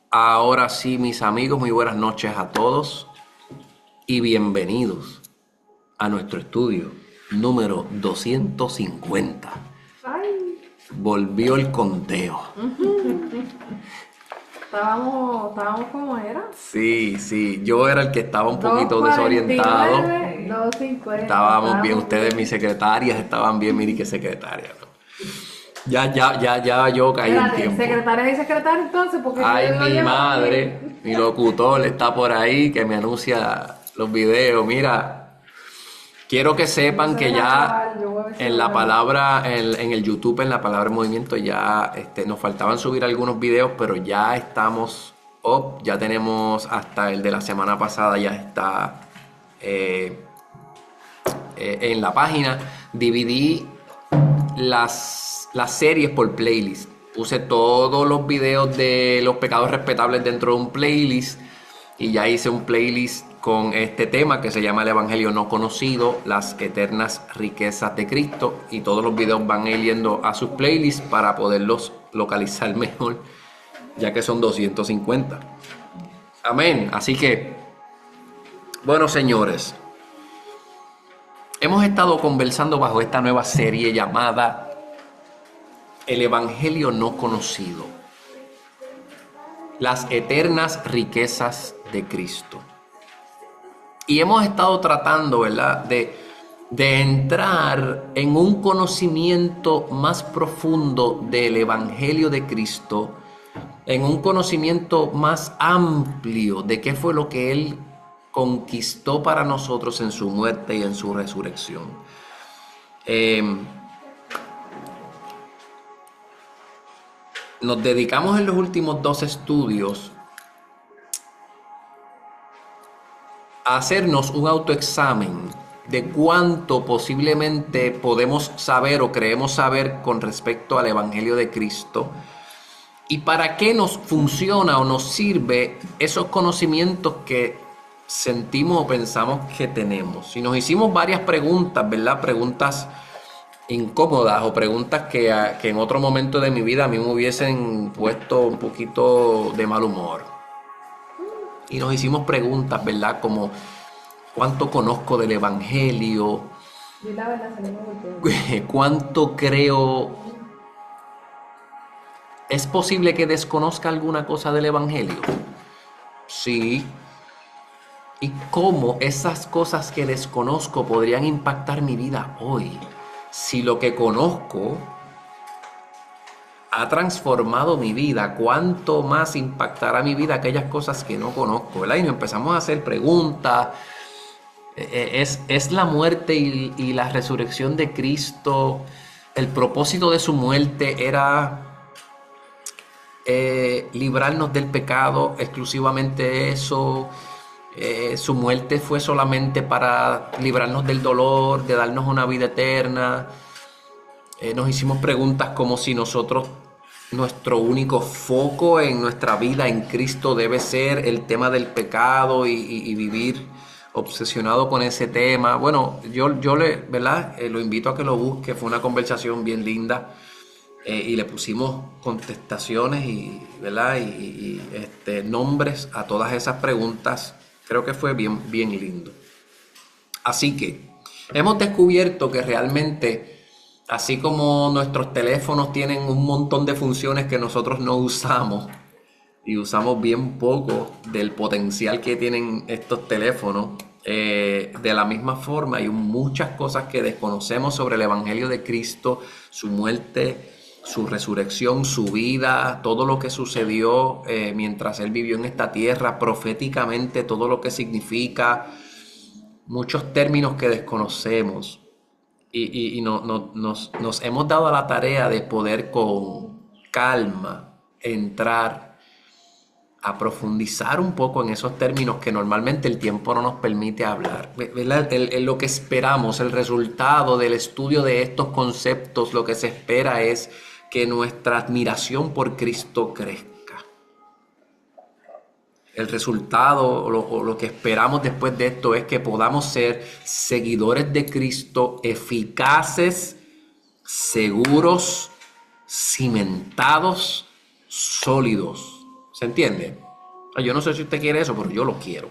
Ahora sí, mis amigos, muy buenas noches a todos y bienvenidos a nuestro estudio número 250. Ay, Volvió el conteo. estábamos como era. Sí, yo era el que estaba un poquito desorientado. 249, 250. Estábamos bien, Estábamos ustedes, mis bien. secretarias, estaban bien, mire qué secretaria, ¿no? Ya yo caí en Espérate, tiempo. secretaria y secretaria entonces, porque yo Ay, lo mi llevo madre, también. mi locutor está por ahí que me anuncia los videos. Mira, quiero que Yo sepan soy que la ya chaval, yo voy a ver si en lo la veo. palabra, en el YouTube, en la palabra en movimiento, ya nos faltaban subir algunos videos, pero ya estamos up, ya tenemos hasta el de la semana pasada, ya está eh, en la página. Dividí las series por playlist. Puse todos los videos de los pecados respetables dentro de un playlist y ya hice un playlist con este tema que se llama El Evangelio No Conocido, las eternas riquezas de Cristo, y todos los videos van a ir yendo a sus playlists para poderlos localizar mejor, ya que son 250. Amén. Así que, bueno, señores, hemos estado conversando bajo esta nueva serie llamada El Evangelio No Conocido, las eternas riquezas de Cristo. Y hemos estado tratando, ¿verdad?, de entrar en un conocimiento más profundo del Evangelio de Cristo, en un conocimiento más amplio de qué fue lo que Él conquistó para nosotros en su muerte y en su resurrección. Eh, Nos dedicamos en los últimos dos estudios a hacernos un autoexamen de cuánto posiblemente podemos saber o creemos saber con respecto al Evangelio de Cristo y para qué nos funciona o nos sirve esos conocimientos que sentimos o pensamos que tenemos. Y nos hicimos varias preguntas, ¿verdad? Preguntas incómodas o preguntas que en otro momento de mi vida a mí me hubiesen puesto un poquito de mal humor. Y nos hicimos preguntas, ¿verdad? Como ¿cuánto conozco del Evangelio? Di la verdad, salimos golpeados. ¿Cuánto creo? ¿Es posible que desconozca alguna cosa del Evangelio? Sí. ¿Y cómo esas cosas que desconozco podrían impactar mi vida hoy? Si lo que conozco ha transformado mi vida, ¿cuánto más impactará mi vida aquellas cosas que no conozco? ¿Verdad? Y nos empezamos a hacer preguntas. ¿Es la muerte y la resurrección de Cristo? El propósito de su muerte era librarnos del pecado, exclusivamente eso. Su muerte fue solamente para librarnos del dolor, de darnos una vida eterna. Nos hicimos preguntas como si nuestro único foco en nuestra vida en Cristo debe ser el tema del pecado y vivir obsesionado con ese tema. Bueno, ¿verdad? Lo invito a que lo busque, fue una conversación bien linda. Y le pusimos contestaciones ¿verdad? Nombres a todas esas preguntas. Creo que fue bien lindo. Así que hemos descubierto que realmente, así como nuestros teléfonos tienen un montón de funciones que nosotros no usamos y usamos bien poco del potencial que tienen estos teléfonos, de la misma forma hay muchas cosas que desconocemos sobre el Evangelio de Cristo, su muerte, su resurrección, su vida, todo lo que sucedió mientras Él vivió en esta tierra, proféticamente, todo lo que significa, muchos términos que desconocemos y nos hemos dado a la tarea de poder con calma entrar a profundizar un poco en esos términos que normalmente el tiempo no nos permite hablar. ¿Verdad? Lo que esperamos, el resultado del estudio de estos conceptos, lo que se espera es que nuestra admiración por Cristo crezca. El resultado o lo que esperamos después de esto es que podamos ser seguidores de Cristo eficaces, seguros, cimentados, sólidos. ¿Se entiende? Yo no sé si usted quiere eso, pero yo lo quiero.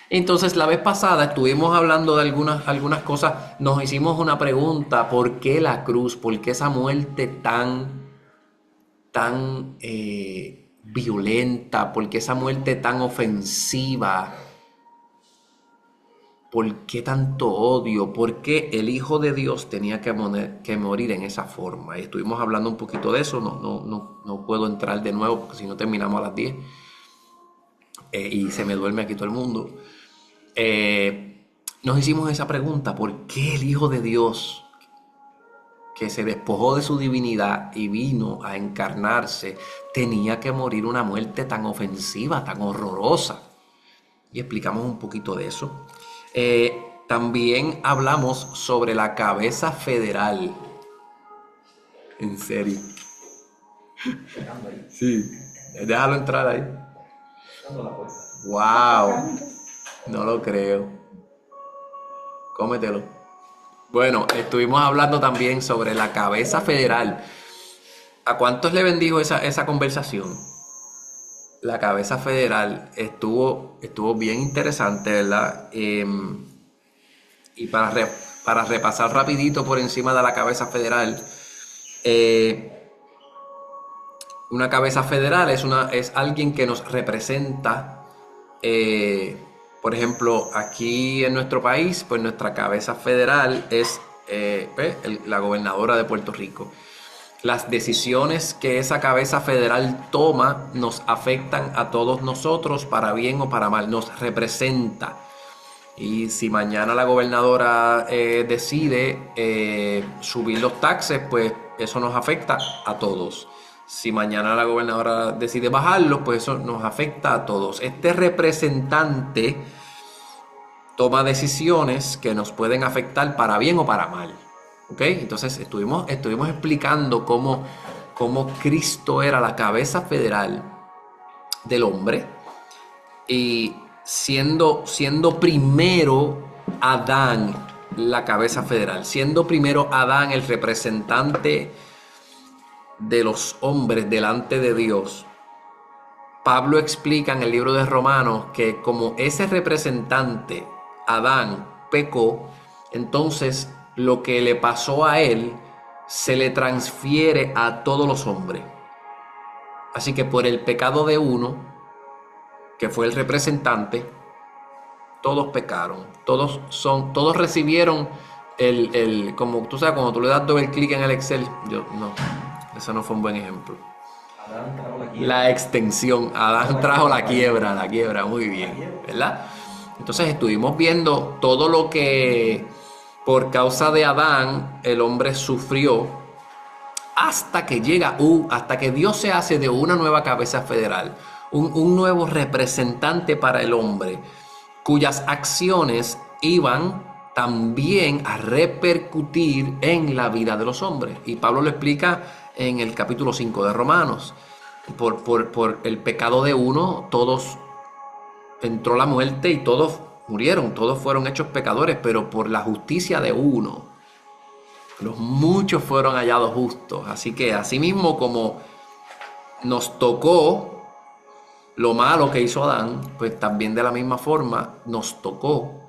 Entonces, la vez pasada estuvimos hablando de algunas cosas. Nos hicimos una pregunta: ¿por qué la cruz? ¿Por qué esa muerte tan violenta? ¿Por qué esa muerte tan ofensiva? ¿Por qué tanto odio? ¿Por qué el Hijo de Dios tenía que morir en esa forma? Y estuvimos hablando un poquito de eso. No puedo entrar de nuevo porque si no terminamos a las 10. Y se me duerme aquí todo el mundo. Nos hicimos esa pregunta: ¿por qué el Hijo de Dios, que se despojó de su divinidad y vino a encarnarse, tenía que morir una muerte tan ofensiva, tan horrorosa? Y explicamos un poquito de eso. También hablamos sobre la cabeza federal. En serio. Sí. Déjalo entrar ahí. Wow. No lo creo. Cómetelo. Bueno, estuvimos hablando también sobre la cabeza federal. ¿A cuántos le bendijo esa conversación? La cabeza federal estuvo bien interesante, ¿verdad? Y para repasar rapidito por encima de la cabeza federal, una cabeza federal es alguien que nos representa. Por ejemplo, aquí en nuestro país, pues nuestra cabeza federal es la gobernadora de Puerto Rico. Las decisiones que esa cabeza federal toma nos afectan a todos nosotros, para bien o para mal, nos representa. Y si mañana la gobernadora decide subir los taxes, pues eso nos afecta a todos. Si mañana la gobernadora decide bajarlos, pues eso nos afecta a todos. Este representante toma decisiones que nos pueden afectar para bien o para mal. ¿Ok? Entonces estuvimos explicando cómo Cristo era la cabeza federal del hombre, y siendo primero Adán la cabeza federal, siendo primero Adán el representante de los hombres delante de Dios. Pablo explica en el libro de Romanos que como ese representante, Adán, pecó, entonces lo que le pasó a él se le transfiere a todos los hombres. Así que por el pecado de uno, que fue el representante, todos pecaron, todos recibieron como tú sabes, cuando tú le das doble clic en el Excel, eso no fue un buen ejemplo. La extensión, Adán trajo la quiebra, muy bien, ¿verdad? Entonces estuvimos viendo todo lo que por causa de Adán el hombre sufrió, hasta que hasta que Dios se hace de una nueva cabeza federal, un nuevo representante para el hombre, cuyas acciones iban también a repercutir en la vida de los hombres. Y Pablo lo explica en el capítulo 5 de Romanos. Por el pecado de uno, todos entró la muerte y todos murieron, todos fueron hechos pecadores, pero por la justicia de uno, los muchos fueron hallados justos. Así que asimismo como nos tocó lo malo que hizo Adán, pues también de la misma forma nos tocó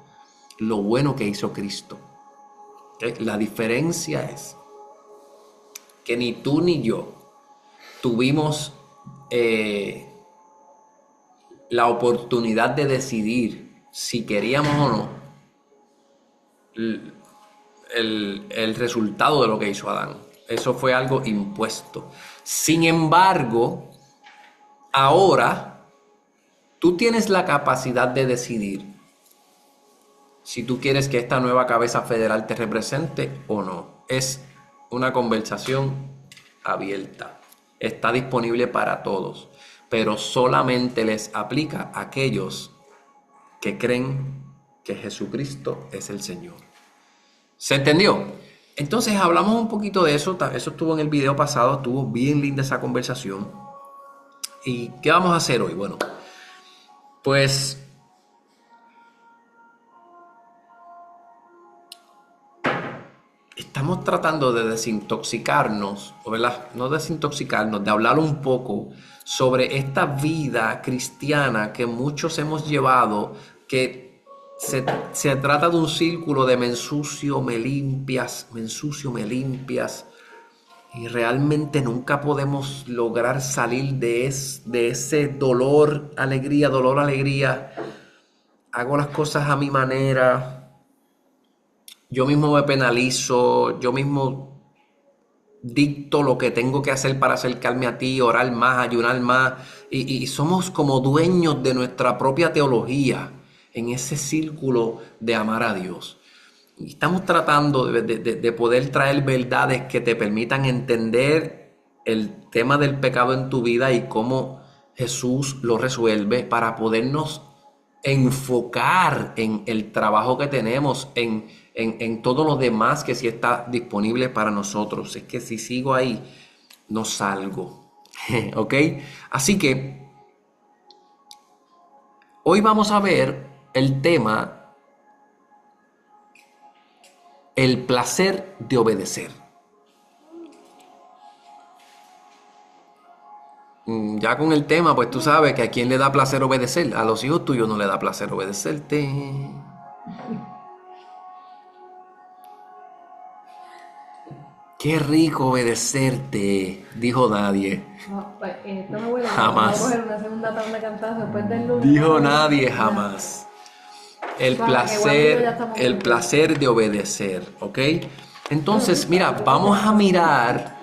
lo bueno que hizo Cristo. ¿Okay? La diferencia es que ni tú ni yo tuvimos la oportunidad de decidir si queríamos o no el resultado de lo que hizo Adán. Eso fue algo impuesto. Sin embargo, ahora tú tienes la capacidad de decidir si tú quieres que esta nueva cabeza federal te represente o no. Es una conversación abierta. Está disponible para todos, pero solamente les aplica a aquellos que creen que Jesucristo es el Señor. ¿Se entendió? Entonces hablamos un poquito de eso. Eso estuvo en el video pasado. Estuvo bien linda esa conversación. ¿Y qué vamos a hacer hoy? Bueno, pues estamos tratando de desintoxicarnos, ¿verdad? No desintoxicarnos, de hablar un poco sobre esta vida cristiana que muchos hemos llevado, que se trata de un círculo de me ensucio, me limpias, me ensucio, me limpias, y realmente nunca podemos lograr salir de ese dolor, alegría. Hago las cosas a mi manera. Yo mismo me penalizo, yo mismo dicto lo que tengo que hacer para acercarme a ti, orar más, ayunar más, y somos como dueños de nuestra propia teología en ese círculo de amar a Dios. Y estamos tratando de poder traer verdades que te permitan entender el tema del pecado en tu vida y cómo Jesús lo resuelve para podernos enfocar en el trabajo que tenemos, en todo lo demás que sí está disponible para nosotros. Es que si sigo ahí, no salgo. ¿Ok? Así que hoy vamos a ver el tema, el placer de obedecer. Ya con el tema, pues tú sabes que a quién le da placer obedecer. A los hijos tuyos no le da placer obedecerte. Qué rico obedecerte, dijo nadie. No, pues, esto me huele. Jamás. Vamos a coger una segunda tanda de cantazo después del lunes. Dijo nadie jamás. El Suave, que Guapo y yo ya placer, estamos el juntos. placer de obedecer, ¿ok? Entonces, mira, vamos a mirar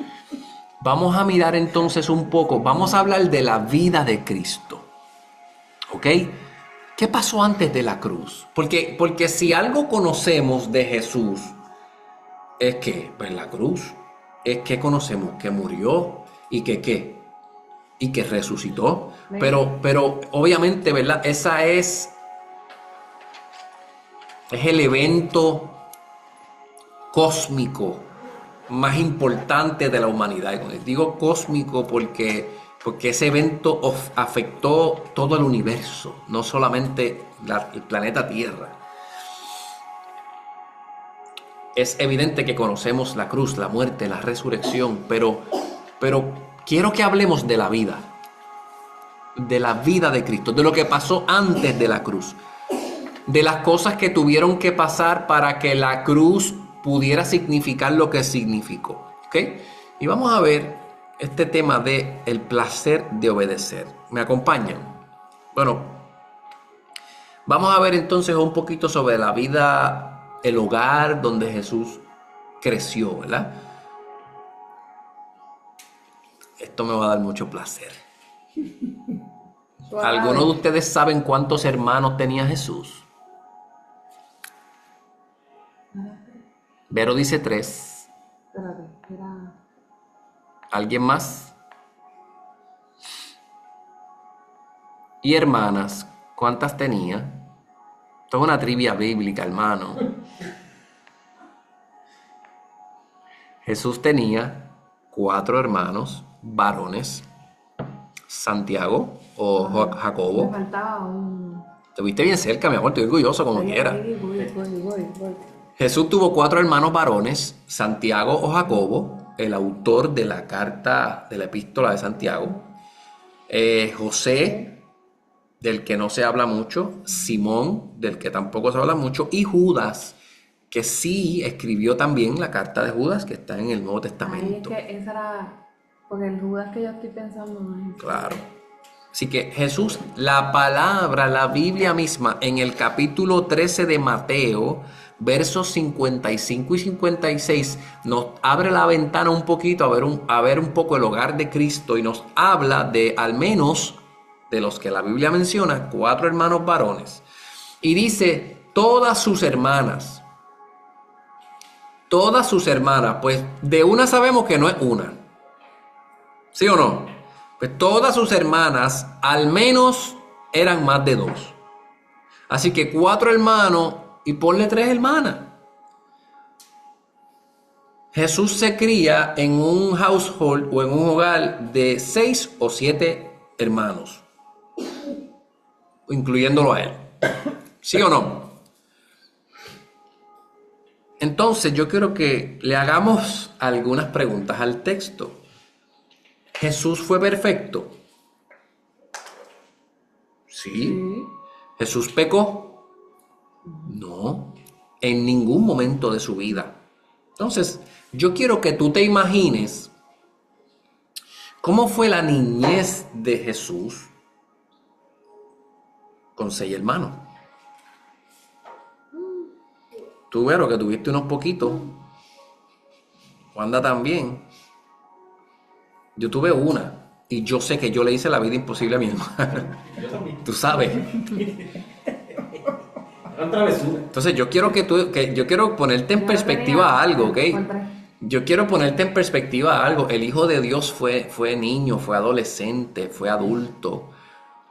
entonces un poco, vamos a hablar de la vida de Cristo, ¿ok? ¿Qué pasó antes de la cruz? Porque si algo conocemos de Jesús es que, pues la cruz, es que conocemos que murió y que ¿qué? Y que resucitó. Pero obviamente, ¿verdad? Esa es el evento cósmico más importante de la humanidad. Y digo cósmico porque ese evento afectó todo el universo, no solamente el planeta Tierra. Es evidente que conocemos la cruz, la muerte, la resurrección, pero quiero que hablemos de la vida de Cristo, de lo que pasó antes de la cruz, de las cosas que tuvieron que pasar para que la cruz pudiera significar lo que significó, ¿ok? Y vamos a ver este tema de el placer de obedecer. ¿Me acompañan? Bueno, vamos a ver entonces un poquito sobre la vida, el hogar donde Jesús creció, ¿verdad? Esto me va a dar mucho placer. Suave. ¿Algunos de ustedes saben cuántos hermanos tenía Jesús? Vero dice 3. Espérate, era... ¿Alguien más? ¿Y hermanas? ¿Cuántas tenía? Esto es una trivia bíblica, hermano. Jesús tenía 4 hermanos varones. Santiago o Me Jacobo. faltaba un... Te viste bien cerca, mi amor, estoy orgulloso como quiera. Voy. Jesús tuvo 4 hermanos varones, Santiago o Jacobo, el autor de la carta de la epístola de Santiago, José, del que no se habla mucho, Simón, del que tampoco se habla mucho, y Judas, que sí escribió también la carta de Judas, que está en el Nuevo Ahí es Testamento. que esa era... Porque el Judas que yo estoy pensando no es... Claro. Así que Jesús, la palabra, la Biblia misma, en el capítulo 13 de Mateo, versos 55 y 56, nos abre la ventana un poquito a ver un poco el hogar de Cristo y nos habla de, al menos, de los que la Biblia menciona, 4 hermanos varones. Y dice, todas sus hermanas, pues de una sabemos que no es una. ¿Sí o no? Pues todas sus hermanas al menos eran más de 2. Así que 4 hermanos y ponle 3 hermanas. Jesús se cría en un household o en un hogar de 6 o 7 hermanos, incluyéndolo a él. ¿Sí o no? Entonces yo quiero que le hagamos algunas preguntas al texto. ¿Jesús fue perfecto? Sí. Sí. ¿Jesús pecó? No, en ningún momento de su vida. Entonces, yo quiero que tú te imagines cómo fue la niñez de Jesús con 6 hermanos. Tú, Vero, que tuviste unos poquitos. Wanda también. Yo tuve una. Y yo sé que yo le hice la vida imposible a mi hermana. Tú sabes. Gran travesura. Entonces yo quiero yo quiero ponerte en perspectiva algo, ¿ok? Yo quiero ponerte en perspectiva algo. El Hijo de Dios fue niño, fue adolescente, fue adulto,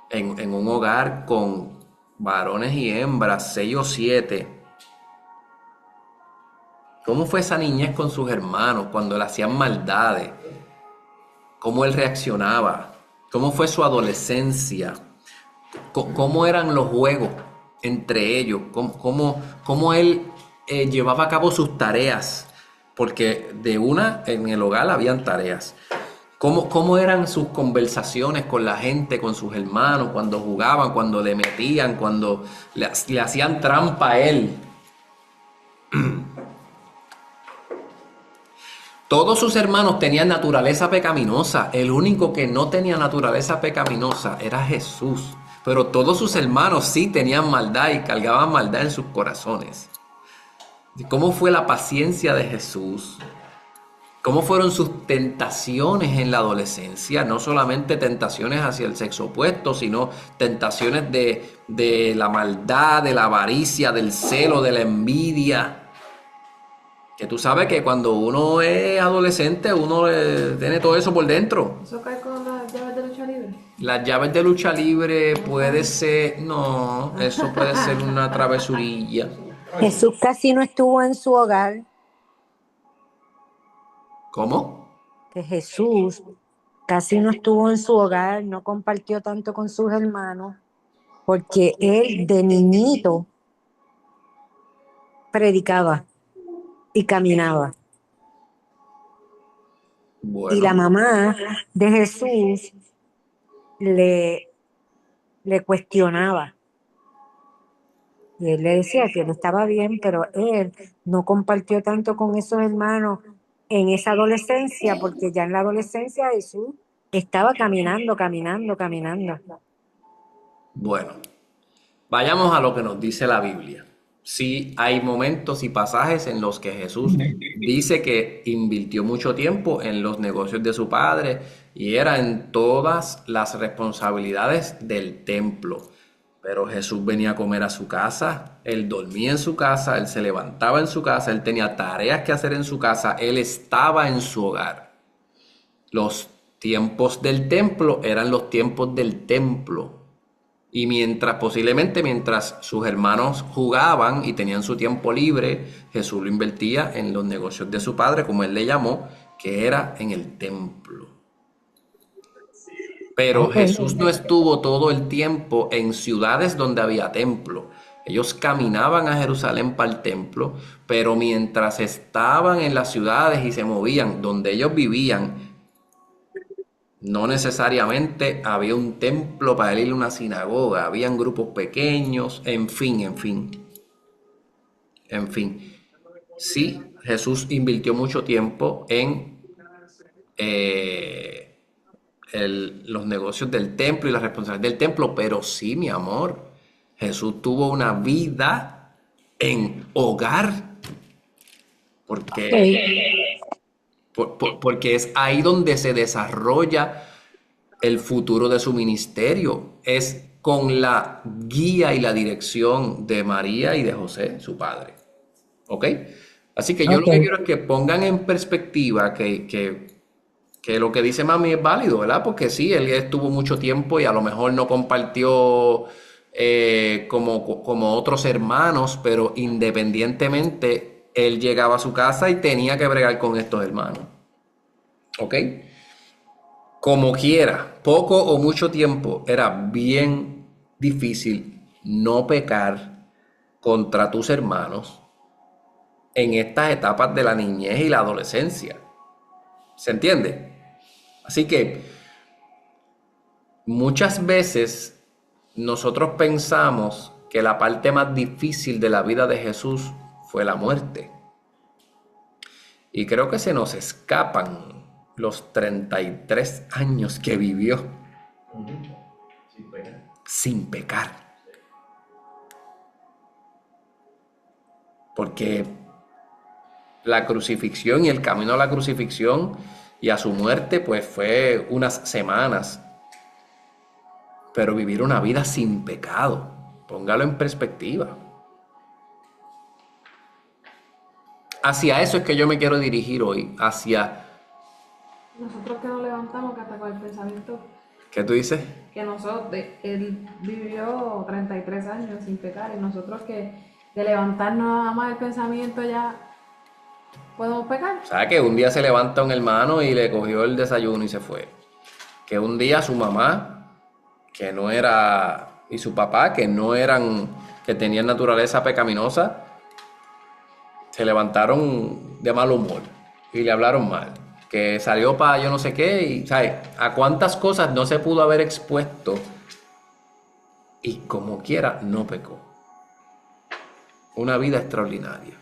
en un hogar con varones y hembras, 6 o 7. ¿Cómo fue esa niñez con sus hermanos cuando le hacían maldades? ¿Cómo él reaccionaba? ¿Cómo fue su adolescencia? ¿Cómo eran los juegos entre ellos? ¿Cómo él llevaba a cabo sus tareas? Porque en el hogar habían tareas. ¿Cómo eran sus conversaciones con la gente, con sus hermanos, cuando jugaban, cuando le metían, cuando le hacían trampa a él? Todos sus hermanos tenían naturaleza pecaminosa. El único que no tenía naturaleza pecaminosa era Jesús. Pero todos sus hermanos sí tenían maldad y cargaban maldad en sus corazones. ¿Cómo fue la paciencia de Jesús? ¿Cómo fueron sus tentaciones en la adolescencia? No solamente tentaciones hacia el sexo opuesto, sino tentaciones de la maldad, de la avaricia, del celo, de la envidia. Que tú sabes que cuando uno es adolescente, uno tiene todo eso por dentro. ¿Eso cae con las llaves de lucha libre? Las llaves de lucha libre puede ser, no, eso puede ser una travesurilla. Jesús casi no estuvo en su hogar, ¿Cómo? que Jesús casi no estuvo en su hogar, no compartió tanto con sus hermanos, porque él de niñito predicaba y caminaba. Y la Bueno, mamá de Jesús le cuestionaba. Y él le decía que él estaba bien, pero él no compartió tanto con esos hermanos en esa adolescencia, porque ya en la adolescencia Jesús estaba caminando, caminando, caminando. bueno, vayamos a lo que nos dice la Biblia. Sí, hay momentos y pasajes en los que Jesús dice que invirtió mucho tiempo en los negocios de su padre y era en todas las responsabilidades del templo. Pero Jesús venía a comer a su casa, él dormía en su casa, él se levantaba en su casa, él tenía tareas que hacer en su casa, él estaba en su hogar. Los tiempos del templo eran los tiempos del templo. Y posiblemente mientras sus hermanos jugaban y tenían su tiempo libre, Jesús lo invertía en los negocios de su padre, como él le llamó, que era en el templo. Pero Jesús no estuvo todo el tiempo en ciudades donde había templo. Ellos caminaban a Jerusalén para el templo, pero mientras estaban en las ciudades y se movían donde ellos vivían, no necesariamente había un templo para él ir a una sinagoga, habían grupos pequeños, en fin, en fin. En fin, sí, Jesús invirtió mucho tiempo en los negocios del templo y las responsabilidades del templo, pero sí, mi amor, Jesús tuvo una vida en hogar, porque, porque es ahí donde se desarrolla el futuro de su ministerio, es con la guía y la dirección de María y de José, su padre. ¿Ok? Así que yo lo que quiero es que pongan en perspectiva que lo que dice mami es válido, ¿verdad? Porque sí, él estuvo mucho tiempo y a lo mejor no compartió como otros hermanos, pero independientemente, él llegaba a su casa y tenía que bregar con estos hermanos. ¿Ok? Como quiera, poco o mucho tiempo, era bien difícil no pecar contra tus hermanos en estas etapas de la niñez y la adolescencia. ¿Se entiende? Así que muchas veces nosotros pensamos que la parte más difícil de la vida de Jesús fue la muerte. Y creo que se nos escapan los 33 años que vivió sin pecar. Porque la crucifixión y el camino a la crucifixión y a su muerte, pues fue unas semanas. Pero vivir una vida sin pecado, póngalo en perspectiva. Hacia eso es que yo me quiero dirigir hoy, hacia... Nosotros que nos levantamos que hasta con el pensamiento ¿Qué tú dices? que él vivió 33 años sin pecar y nosotros que de levantarnos nada más el pensamiento ya podemos pecar. O sea, que un día se levanta un hermano y le cogió el desayuno y se fue. Que un día su mamá, que no era, y su papá, que no eran, que tenían naturaleza pecaminosa, se levantaron de mal humor y le hablaron mal. Que salió para yo no sé qué, y ¿sabes? A cuántas cosas no se pudo haber expuesto y como quiera no pecó. Una vida extraordinaria.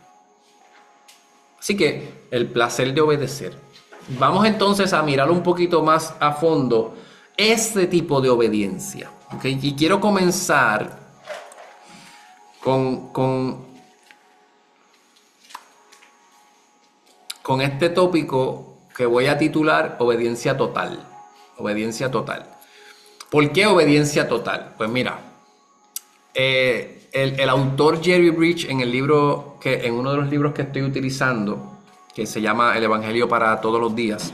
Así que el placer de obedecer. Vamos entonces a mirar un poquito más a fondo este tipo de obediencia. ¿Okay? Y quiero comenzar con este tópico que voy a titular obediencia total. Obediencia total. ¿Por qué obediencia total? Pues mira, el autor Jerry Bridge en en uno de los libros que estoy utilizando, que se llama El Evangelio para todos los días,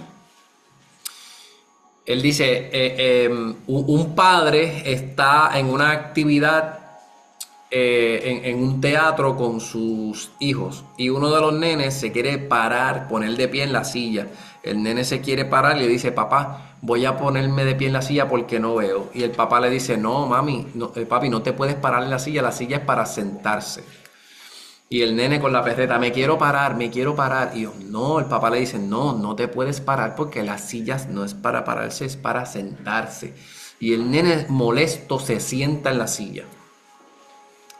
él dice, un padre está en una actividad en un teatro con sus hijos y uno de los nenes se quiere parar, poner de pie en la silla. El nene se quiere parar y le dice, papá, voy a ponerme de pie en la silla porque no veo. Y el papá le dice, no, mami, no, papi, no te puedes parar en la silla es para sentarse. Y el nene con la perreta, me quiero parar. Y yo, no, el papá le dice, no, no te puedes parar porque las sillas no es para pararse, es para sentarse. Y el nene molesto se sienta en la silla.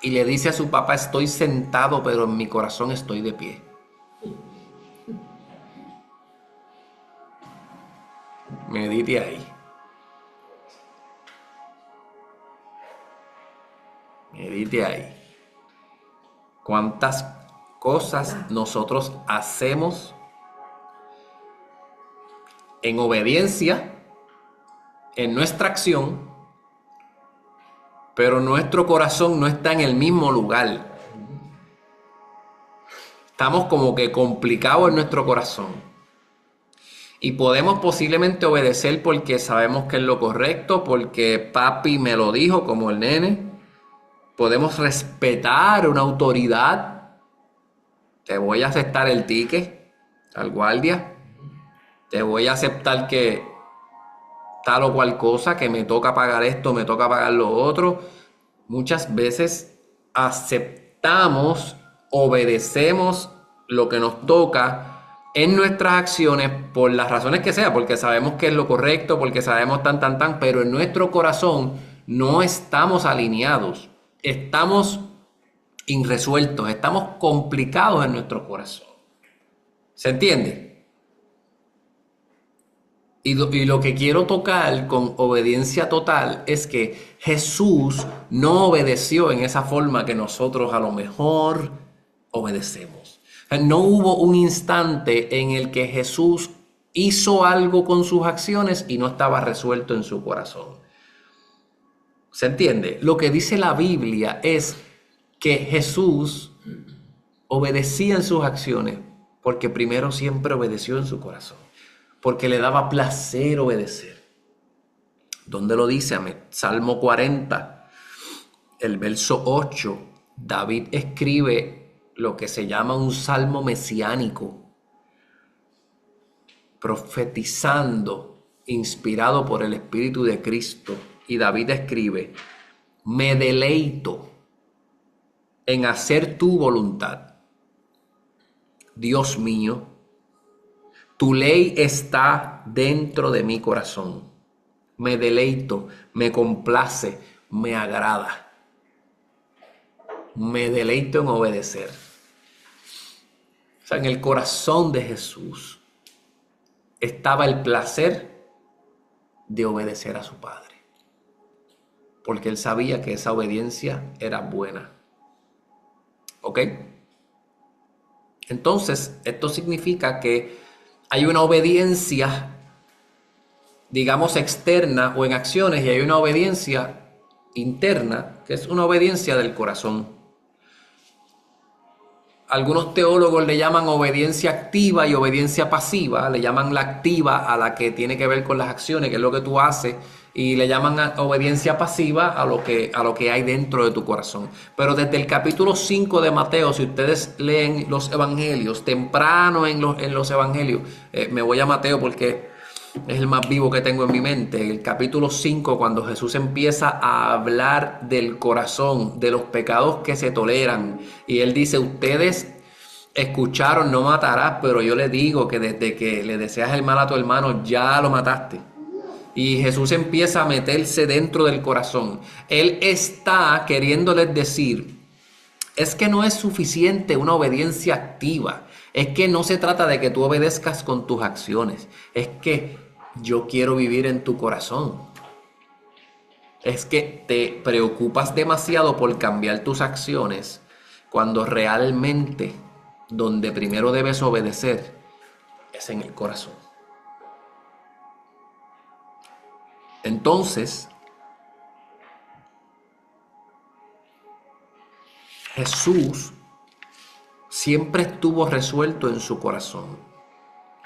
Y le dice a su papá, estoy sentado, pero en mi corazón estoy de pie. Medite ahí. Medite ahí. ¿Cuántas cosas nosotros hacemos en obediencia, en nuestra acción, pero nuestro corazón no está en el mismo lugar? Estamos como que complicados en nuestro corazón. Y podemos posiblemente obedecer porque sabemos que es lo correcto, porque papi me lo dijo como el nene. Podemos respetar una autoridad. Te voy a aceptar el ticket al guardia. Te voy a aceptar que tal o cual cosa, que me toca pagar esto, me toca pagar lo otro. Muchas veces aceptamos, obedecemos lo que nos toca en nuestras acciones por las razones que sea, porque sabemos que es lo correcto, porque sabemos pero en nuestro corazón no estamos alineados, estamos irresueltos, estamos complicados en nuestro corazón. ¿Se entiende? Y lo que quiero tocar con obediencia total es que Jesús no obedeció en esa forma que nosotros a lo mejor obedecemos. No hubo un instante en el que Jesús hizo algo con sus acciones y no estaba resuelto en su corazón. ¿Se entiende? Lo que dice la Biblia es que Jesús obedecía en sus acciones porque primero siempre obedeció en su corazón, porque le daba placer obedecer. ¿Dónde lo dice? Salmo 40, el verso 8, David escribe lo que se llama un salmo mesiánico, profetizando, inspirado por el Espíritu de Cristo. Y David escribe, me deleito en hacer tu voluntad. Dios mío, tu ley está dentro de mi corazón. Me deleito, me complace, me agrada. Me deleito en obedecer. O sea, en el corazón de Jesús estaba el placer de obedecer a su Padre, porque él sabía que esa obediencia era buena. ¿Ok? Entonces, esto significa que hay una obediencia, digamos, externa o en acciones, y hay una obediencia interna, que es una obediencia del corazón. Algunos teólogos le llaman obediencia activa y obediencia pasiva. Le llaman la activa a la que tiene que ver con las acciones, que es lo que tú haces, y le llaman obediencia pasiva a lo que hay dentro de tu corazón. Pero desde el capítulo 5 de Mateo, si ustedes leen los evangelios, temprano en los evangelios, me voy a Mateo porque es el más vivo que tengo en mi mente. El capítulo 5, cuando Jesús empieza a hablar del corazón, de los pecados que se toleran, y él dice: ustedes escucharon no matarás, pero yo les digo que desde que le deseas el mal a tu hermano ya lo mataste. Y Jesús empieza a meterse dentro del corazón. Él está queriéndoles decir: es que no es suficiente una obediencia activa. Es que no se trata de que tú obedezcas con tus acciones. Es que yo quiero vivir en tu corazón. Es que te preocupas demasiado por cambiar tus acciones, cuando realmente donde primero debes obedecer es en el corazón. Entonces, Jesús siempre estuvo resuelto en su corazón.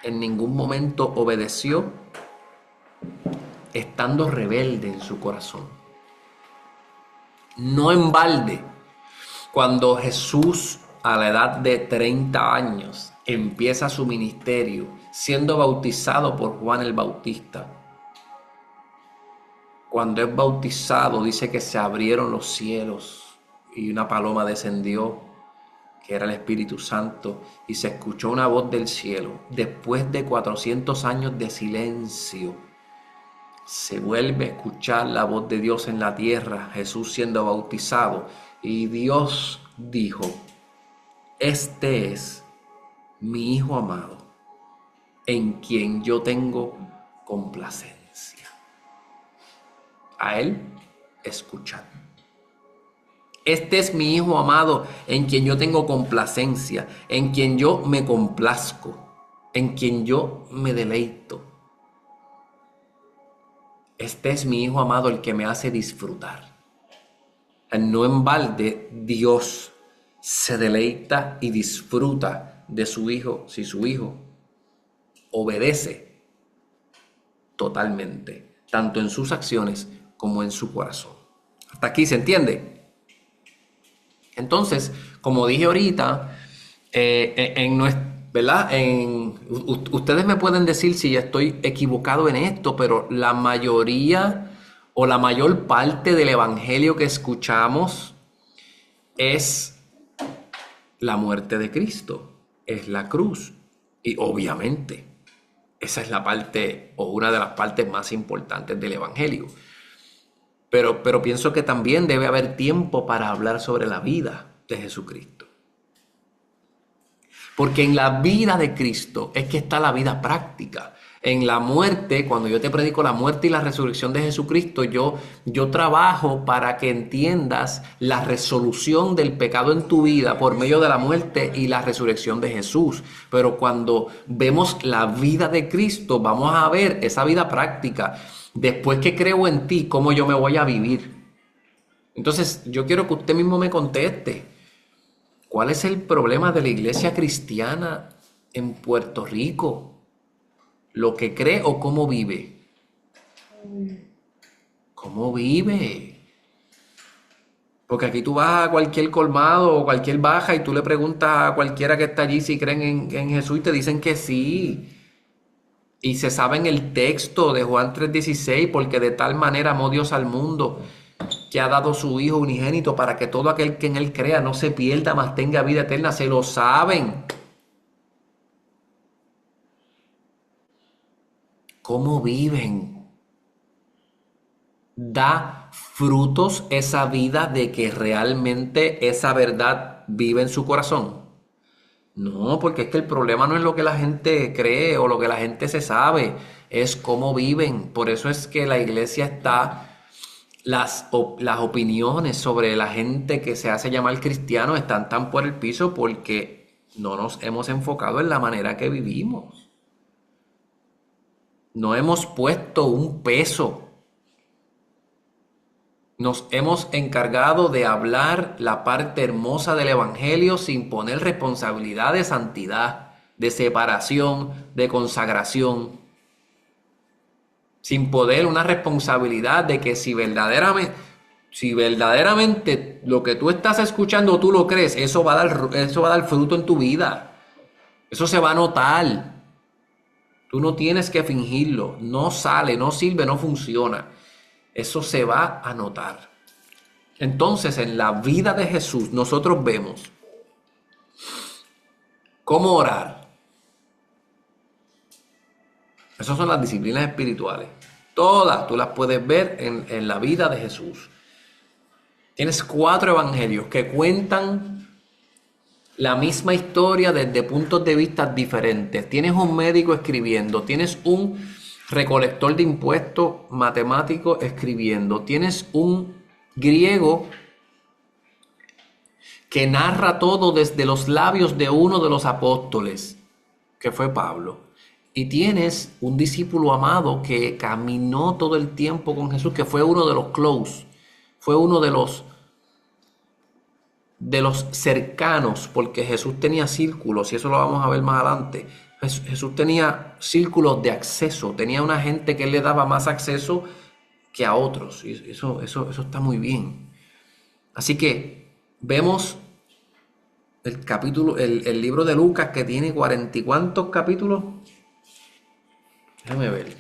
En ningún momento obedeció estando rebelde en su corazón. No en balde, cuando Jesús a la edad de 30 años empieza su ministerio siendo bautizado por Juan el Bautista. Cuando es bautizado, dice que se abrieron los cielos y una paloma descendió, que era el Espíritu Santo, y se escuchó una voz del cielo. Después de 400 años de silencio, se vuelve a escuchar la voz de Dios en la tierra, Jesús siendo bautizado, y Dios dijo: este es mi Hijo amado, en quien yo tengo complacencia. A él escuchad. Este es mi Hijo amado, en quien yo tengo complacencia, en quien yo me complazco, en quien yo me deleito. Este es mi Hijo amado, el que me hace disfrutar. No en balde Dios se deleita y disfruta de su Hijo si su Hijo obedece totalmente, tanto en sus acciones como en su corazón. ¿Hasta aquí se entiende? Entonces, como dije ahorita, ¿verdad? Ustedes me pueden decir si ya estoy equivocado en esto, pero la mayoría o la mayor parte del evangelio que escuchamos es la muerte de Cristo, es la cruz. Y obviamente, esa es la parte o una de las partes más importantes del evangelio. Pero pienso que también debe haber tiempo para hablar sobre la vida de Jesucristo. Porque en la vida de Cristo es que está la vida práctica. En la muerte, cuando yo te predico la muerte y la resurrección de Jesucristo, yo trabajo para que entiendas la resolución del pecado en tu vida por medio de la muerte y la resurrección de Jesús. Pero cuando vemos la vida de Cristo, vamos a ver esa vida práctica. Después que creo en ti, ¿cómo yo me voy a vivir? Entonces, yo quiero que usted mismo me conteste. ¿Cuál es el problema de la iglesia cristiana en Puerto Rico? ¿Lo que cree o cómo vive? ¿Cómo vive? Porque aquí tú vas a cualquier colmado o cualquier baja y tú le preguntas a cualquiera que está allí si creen en Jesús y te dicen que sí. Y se sabe en el texto de Juan 3:16, porque de tal manera amó Dios al mundo que ha dado su Hijo unigénito para que todo aquel que en él crea no se pierda, mas tenga vida eterna. Se lo saben. cómo viven. Da frutos esa vida de que realmente esa verdad vive en su corazón. No, porque es que el problema no es lo que la gente cree o lo que la gente se sabe, es cómo viven. Por eso es que la iglesia está, las opiniones sobre la gente que se hace llamar cristiano están tan por el piso porque no nos hemos enfocado en la manera que vivimos. No hemos puesto un peso. Nos hemos encargado de hablar la parte hermosa del Evangelio sin poner responsabilidad de santidad, de separación, de consagración. Sin poner una responsabilidad de que si verdaderamente lo que tú estás escuchando tú lo crees, eso va a dar fruto en tu vida. Eso se va a notar. Tú no tienes que fingirlo. No sale, no sirve, no funciona. Eso se va a notar. Entonces, en la vida de Jesús, nosotros vemos cómo orar. Esas son las disciplinas espirituales. Todas tú las puedes ver en la vida de Jesús. Tienes 4 evangelios que cuentan la misma historia desde puntos de vista diferentes. Tienes un médico escribiendo, tienes un recolector de impuestos matemático escribiendo, tienes un griego que narra todo desde los labios de uno de los apóstoles, que fue Pablo, y tienes un discípulo amado que caminó todo el tiempo con Jesús, que fue uno de los close, fue uno de los cercanos, porque Jesús tenía círculos, y eso lo vamos a ver más adelante. Jesús tenía círculos de acceso, tenía una gente que él le daba más acceso que a otros, y eso está muy bien. Así que vemos el libro de Lucas, que tiene 40 y cuántos capítulos. Déjame ver.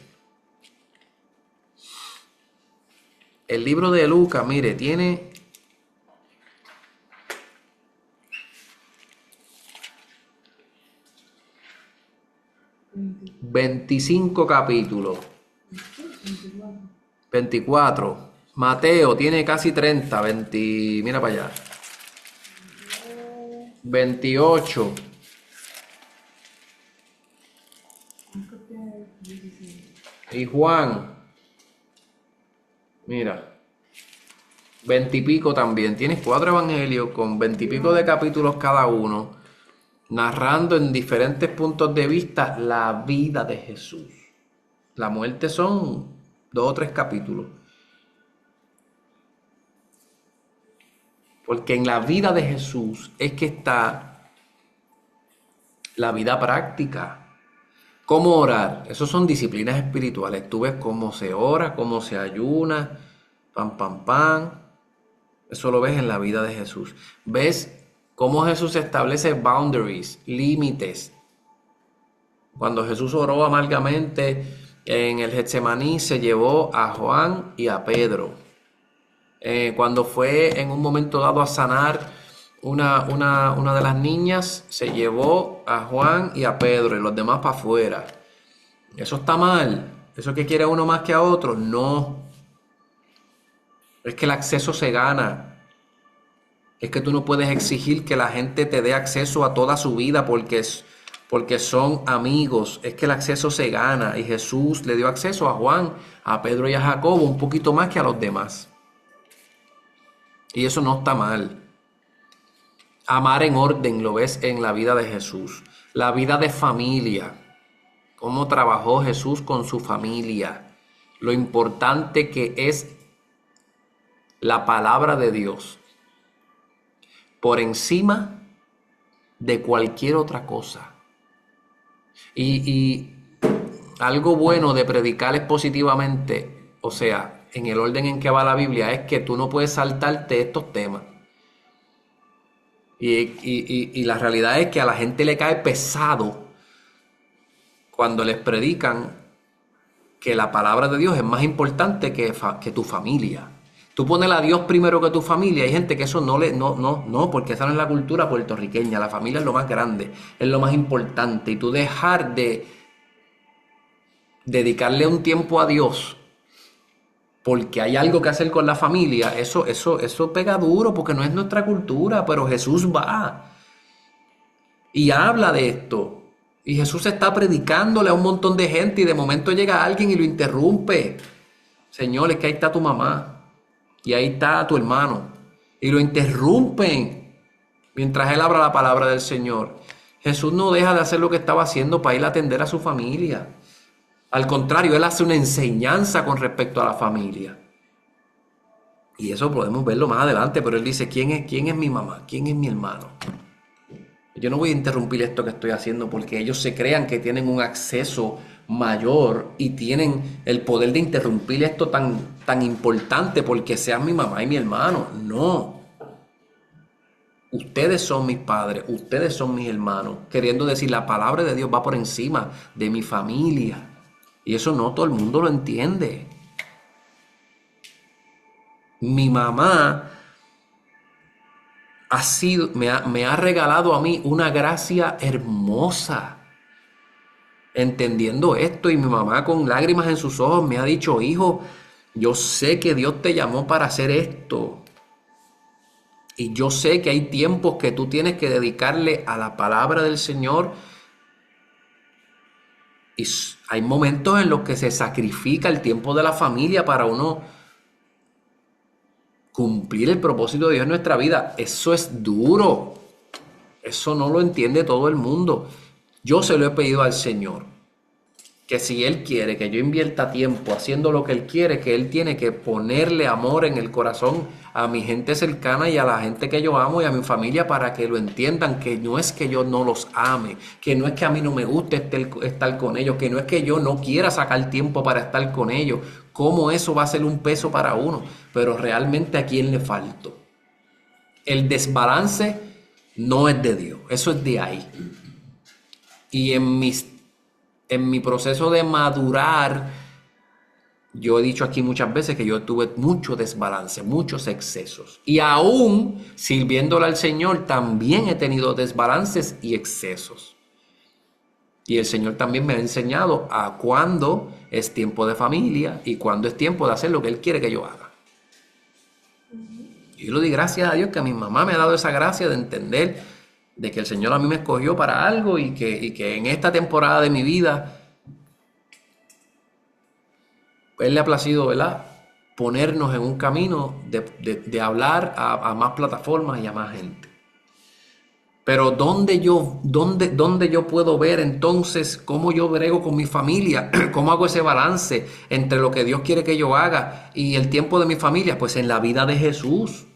El libro de Lucas, mire, tiene 25 capítulos. 24. Mateo tiene casi 30. Mira para allá. 28. Y Juan, mira, 20 y pico también. Tienes 4 evangelios con 20 y pico de capítulos cada uno, narrando en diferentes puntos de vista la vida de Jesús. La muerte son 2 o 3 capítulos. Porque en la vida de Jesús es que está la vida práctica. ¿Cómo orar? Esos son disciplinas espirituales. Tú ves cómo se ora, cómo se ayuna, pam. Eso lo ves en la vida de Jesús. Ves cómo Jesús establece boundaries, límites. Cuando Jesús oró amargamente en el Getsemaní, se llevó a Juan y a Pedro. Cuando fue en un momento dado a sanar una de las niñas, se llevó a Juan y a Pedro y los demás para afuera. Eso está mal. ¿Eso que quiere uno más que a otro? No. Es que el acceso se gana. Es que tú no puedes exigir que la gente te dé acceso a toda su vida porque son amigos. Es que el acceso se gana. Y Jesús le dio acceso a Juan, a Pedro y a Jacobo un poquito más que a los demás. Y eso no está mal. Amar en orden lo ves en la vida de Jesús. La vida de familia. Cómo trabajó Jesús con su familia. Lo importante que es la palabra de Dios por encima de cualquier otra cosa. Y algo bueno de predicar expositivamente, o sea, en el orden en que va la Biblia, es que tú no puedes saltarte estos temas. Y la realidad es que a la gente le cae pesado cuando les predican que la palabra de Dios es más importante que tu familia. Tú pones a Dios primero que tu familia. Hay gente que eso no, porque esa no es la cultura puertorriqueña. La familia es lo más grande, es lo más importante. Y tú dejar de dedicarle un tiempo a Dios porque hay algo que hacer con la familia, eso pega duro porque no es nuestra cultura, pero Jesús va y habla de esto. Y Jesús está predicándole a un montón de gente y de momento llega alguien y lo interrumpe. Señor, es que ahí está tu mamá y ahí está tu hermano. Y lo interrumpen mientras él habla la palabra del Señor. Jesús no deja de hacer lo que estaba haciendo para ir a atender a su familia. Al contrario, él hace una enseñanza con respecto a la familia. Y eso podemos verlo más adelante, pero él dice, ¿quién es mi mamá? ¿Quién es mi hermano? Yo no voy a interrumpir esto que estoy haciendo porque ellos se crean que tienen un acceso mayor y tienen el poder de interrumpir esto tan importante porque sean mi mamá y mi hermano. No. Ustedes son mis padres, ustedes son mis hermanos. Queriendo decir, la palabra de Dios va por encima de mi familia. Y eso no todo el mundo lo entiende. Mi mamá me ha regalado a mí una gracia hermosa, entendiendo esto, y mi mamá con lágrimas en sus ojos me ha dicho, hijo, yo sé que Dios te llamó para hacer esto, y yo sé que hay tiempos que tú tienes que dedicarle a la palabra del Señor, y hay momentos en los que se sacrifica el tiempo de la familia para uno cumplir el propósito de Dios en nuestra vida. Eso es duro. Eso no lo entiende todo el mundo. Yo se lo he pedido al Señor, que si Él quiere que yo invierta tiempo haciendo lo que Él quiere, que Él tiene que ponerle amor en el corazón a mi gente cercana y a la gente que yo amo y a mi familia para que lo entiendan, que no es que yo no los ame, que no es que a mí no me guste estar con ellos, que no es que yo no quiera sacar tiempo para estar con ellos. ¿Cómo eso va a ser un peso para uno? Pero realmente, ¿a quién le falto? El desbalance no es de Dios, eso es de ahí. Y en mi proceso de madurar, yo he dicho aquí muchas veces que yo tuve mucho desbalance, muchos excesos. Y aún sirviéndole al Señor, también he tenido desbalances y excesos. Y el Señor también me ha enseñado a cuándo es tiempo de familia y cuándo es tiempo de hacer lo que Él quiere que yo haga. Y yo le doy gracias a Dios que a mi mamá me ha dado esa gracia de entender de que el Señor a mí me escogió para algo y que en esta temporada de mi vida Él le ha placido, ¿verdad?, ponernos en un camino de hablar a más plataformas y a más gente. Pero ¿dónde yo puedo ver entonces cómo yo brego con mi familia? ¿Cómo hago ese balance entre lo que Dios quiere que yo haga y el tiempo de mi familia? Pues en la vida de Jesús.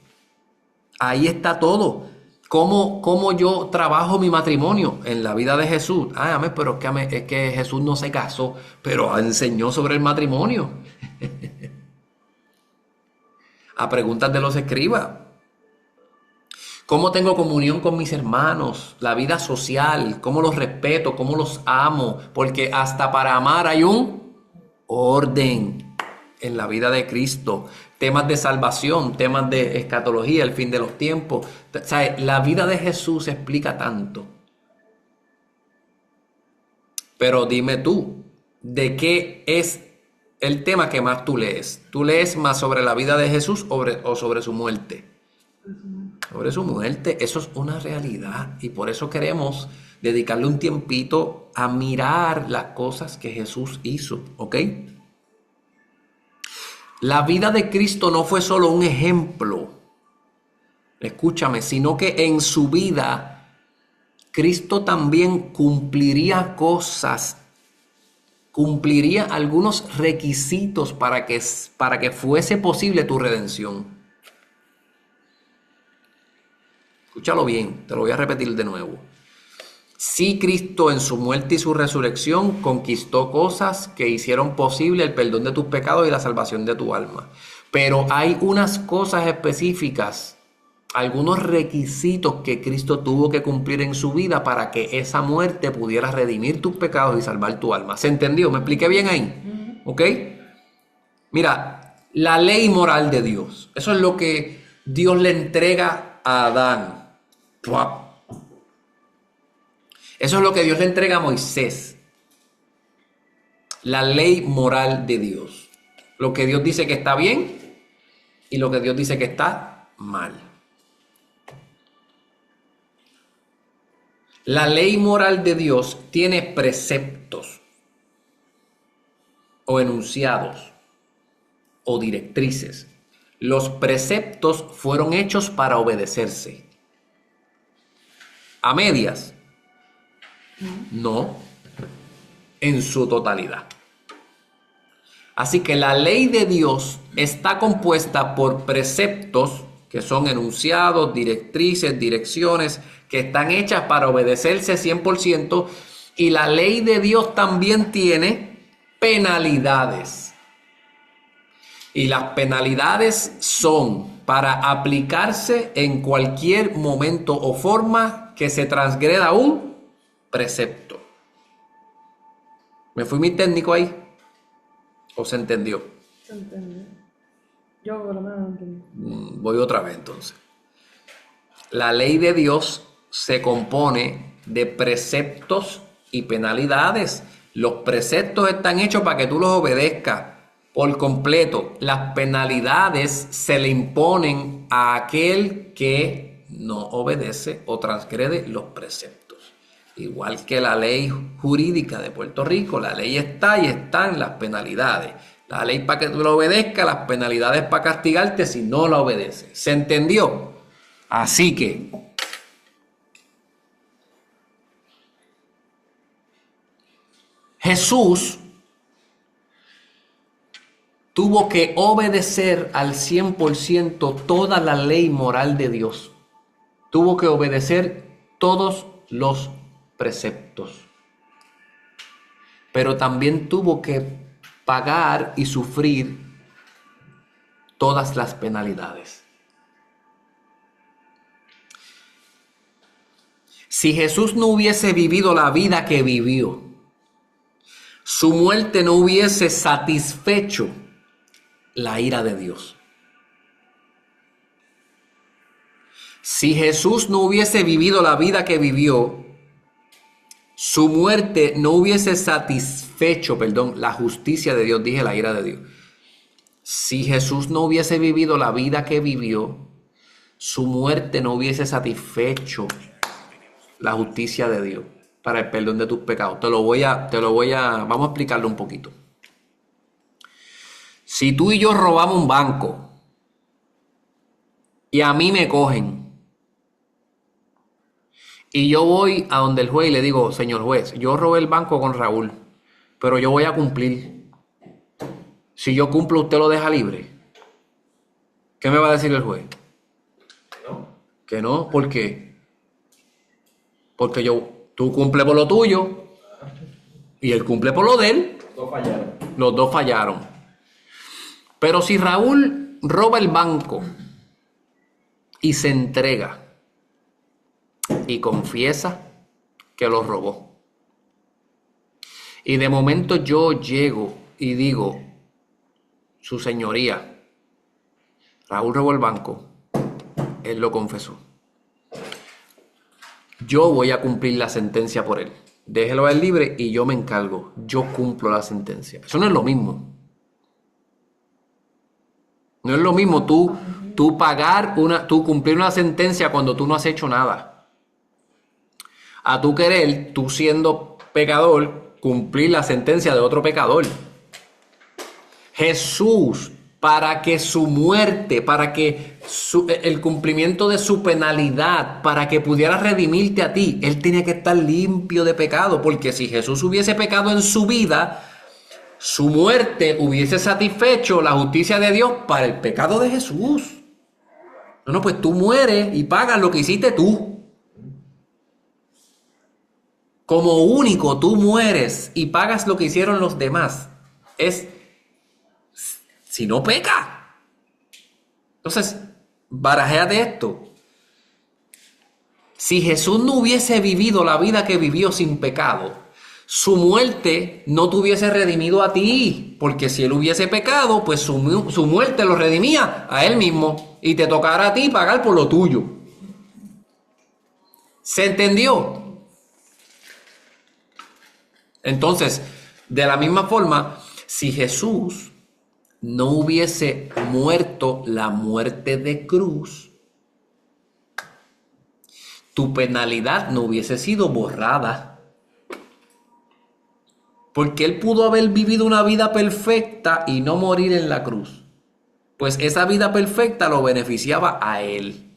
Ahí está todo. ¿Cómo yo trabajo mi matrimonio? En la vida de Jesús. Pero es que Jesús no se casó, pero enseñó sobre el matrimonio. A preguntas de los escribas. ¿Cómo tengo comunión con mis hermanos? La vida social, cómo los respeto, cómo los amo. Porque hasta para amar hay un orden en la vida de Cristo. Temas de salvación, temas de escatología, el fin de los tiempos. O sea, la vida de Jesús explica tanto. Pero dime tú, ¿de qué es el tema que más tú lees? ¿Tú lees más sobre la vida de Jesús o sobre su muerte? Sobre su muerte. Eso es una realidad y por eso queremos dedicarle un tiempito a mirar las cosas que Jesús hizo, ¿ok? La vida de Cristo no fue solo un ejemplo, escúchame, sino que en su vida Cristo también cumpliría cosas, cumpliría algunos requisitos para que fuese posible tu redención. Escúchalo bien, te lo voy a repetir de nuevo. Sí, Cristo en su muerte y su resurrección conquistó cosas que hicieron posible el perdón de tus pecados y la salvación de tu alma. Pero hay unas cosas específicas, algunos requisitos que Cristo tuvo que cumplir en su vida para que esa muerte pudiera redimir tus pecados y salvar tu alma. ¿Se entendió? ¿Me expliqué bien ahí? ¿Ok? Mira, la ley moral de Dios. Eso es lo que Dios le entrega a Adán. Eso es lo que Dios le entrega a Moisés. La ley moral de Dios. Lo que Dios dice que está bien y lo que Dios dice que está mal. La ley moral de Dios tiene preceptos o enunciados o directrices. Los preceptos fueron hechos para obedecerse. ¿A medias? No, en su totalidad. Así que la ley de Dios está compuesta por preceptos que son enunciados, directrices, direcciones que están hechas para obedecerse 100%, y la ley de Dios también tiene penalidades. Y las penalidades son para aplicarse en cualquier momento o forma que se transgreda un precepto. ¿Me fui muy técnico ahí? ¿O se entendió? Se entendió. Yo por lo menos no entendí. Voy otra vez entonces. La ley de Dios se compone de preceptos y penalidades. Los preceptos están hechos para que tú los obedezcas por completo. Las penalidades se le imponen a aquel que no obedece o transgrede los preceptos. Igual que la ley jurídica de Puerto Rico, la ley está y están las penalidades. La ley para que tú la obedezcas, las penalidades para castigarte si no la obedeces. ¿Se entendió? Así que Jesús tuvo que obedecer al 100% toda la ley moral de Dios. Tuvo que obedecer todos los preceptos. Pero también tuvo que pagar y sufrir todas las penalidades. Si Jesús no hubiese vivido la vida que vivió, su muerte no hubiese satisfecho la ira de Dios. Si Jesús no hubiese vivido la vida que vivió, su muerte no hubiese satisfecho, la justicia de Dios, dije la ira de Dios. Si Jesús no hubiese vivido la vida que vivió, su muerte no hubiese satisfecho la justicia de Dios para el perdón de tus pecados. Vamos a explicarlo un poquito. Si tú y yo robamos un banco y a mí me cogen, y yo voy a donde el juez y le digo, señor juez, yo robé el banco con Raúl, pero yo voy a cumplir. Si yo cumplo, ¿usted lo deja libre? ¿Qué me va a decir el juez? No. Que no, ¿por qué? Porque tú cumples por lo tuyo y él cumple por lo de él. Los dos fallaron. Pero si Raúl roba el banco y se entrega y confiesa que lo robó, y de momento yo llego y digo, su señoría, Raúl robó el banco, él lo confesó, yo voy a cumplir la sentencia por él, déjelo a él libre y yo me encargo, yo cumplo la sentencia. Eso no es lo mismo. No es lo mismo tú cumplir una sentencia cuando tú no has hecho nada, a tú querer, tú siendo pecador, cumplir la sentencia de otro pecador. Jesús, para que su muerte, para que el cumplimiento de su penalidad, para que pudiera redimirte a ti, él tenía que estar limpio de pecado, porque si Jesús hubiese pecado en su vida, su muerte hubiese satisfecho la justicia de Dios para el pecado de Jesús. No, pues tú mueres y pagas lo que hiciste tú. Como único tú mueres y pagas lo que hicieron los demás. Es si no peca. Entonces, barajéate esto. Si Jesús no hubiese vivido la vida que vivió sin pecado, su muerte no te hubiese redimido a ti, porque si él hubiese pecado, pues su muerte lo redimía a él mismo y te tocará a ti pagar por lo tuyo. ¿Se entendió? Entonces, De la misma forma, si Jesús no hubiese muerto la muerte de cruz, tu penalidad no hubiese sido borrada. Porque él pudo haber vivido una vida perfecta y no morir en la cruz. Pues esa vida perfecta lo beneficiaba a él.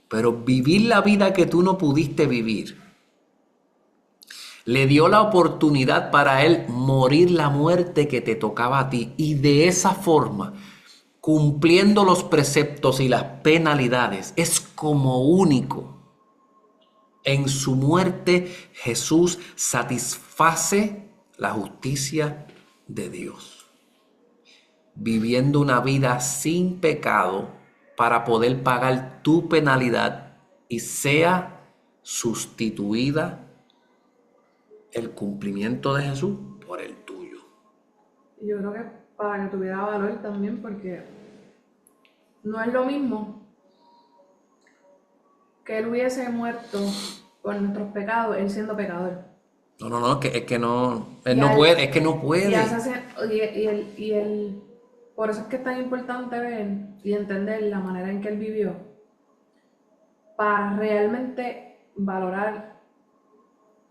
Pero vivir la vida que tú no pudiste vivir le dio la oportunidad para él morir la muerte que te tocaba a ti. Y de esa forma, cumpliendo los preceptos y las penalidades, es como único. En su muerte, Jesús satisface la justicia de Dios, viviendo una vida sin pecado para poder pagar tu penalidad y sea sustituida el cumplimiento de Jesús por el tuyo. Y yo creo que para que tuviera valor también, porque no es lo mismo que él hubiese muerto por nuestros pecados, él siendo pecador. No, es que no, él Y no al- puede, es que no puede. Por eso es que es tan importante ver y entender la manera en que él vivió, para realmente valorar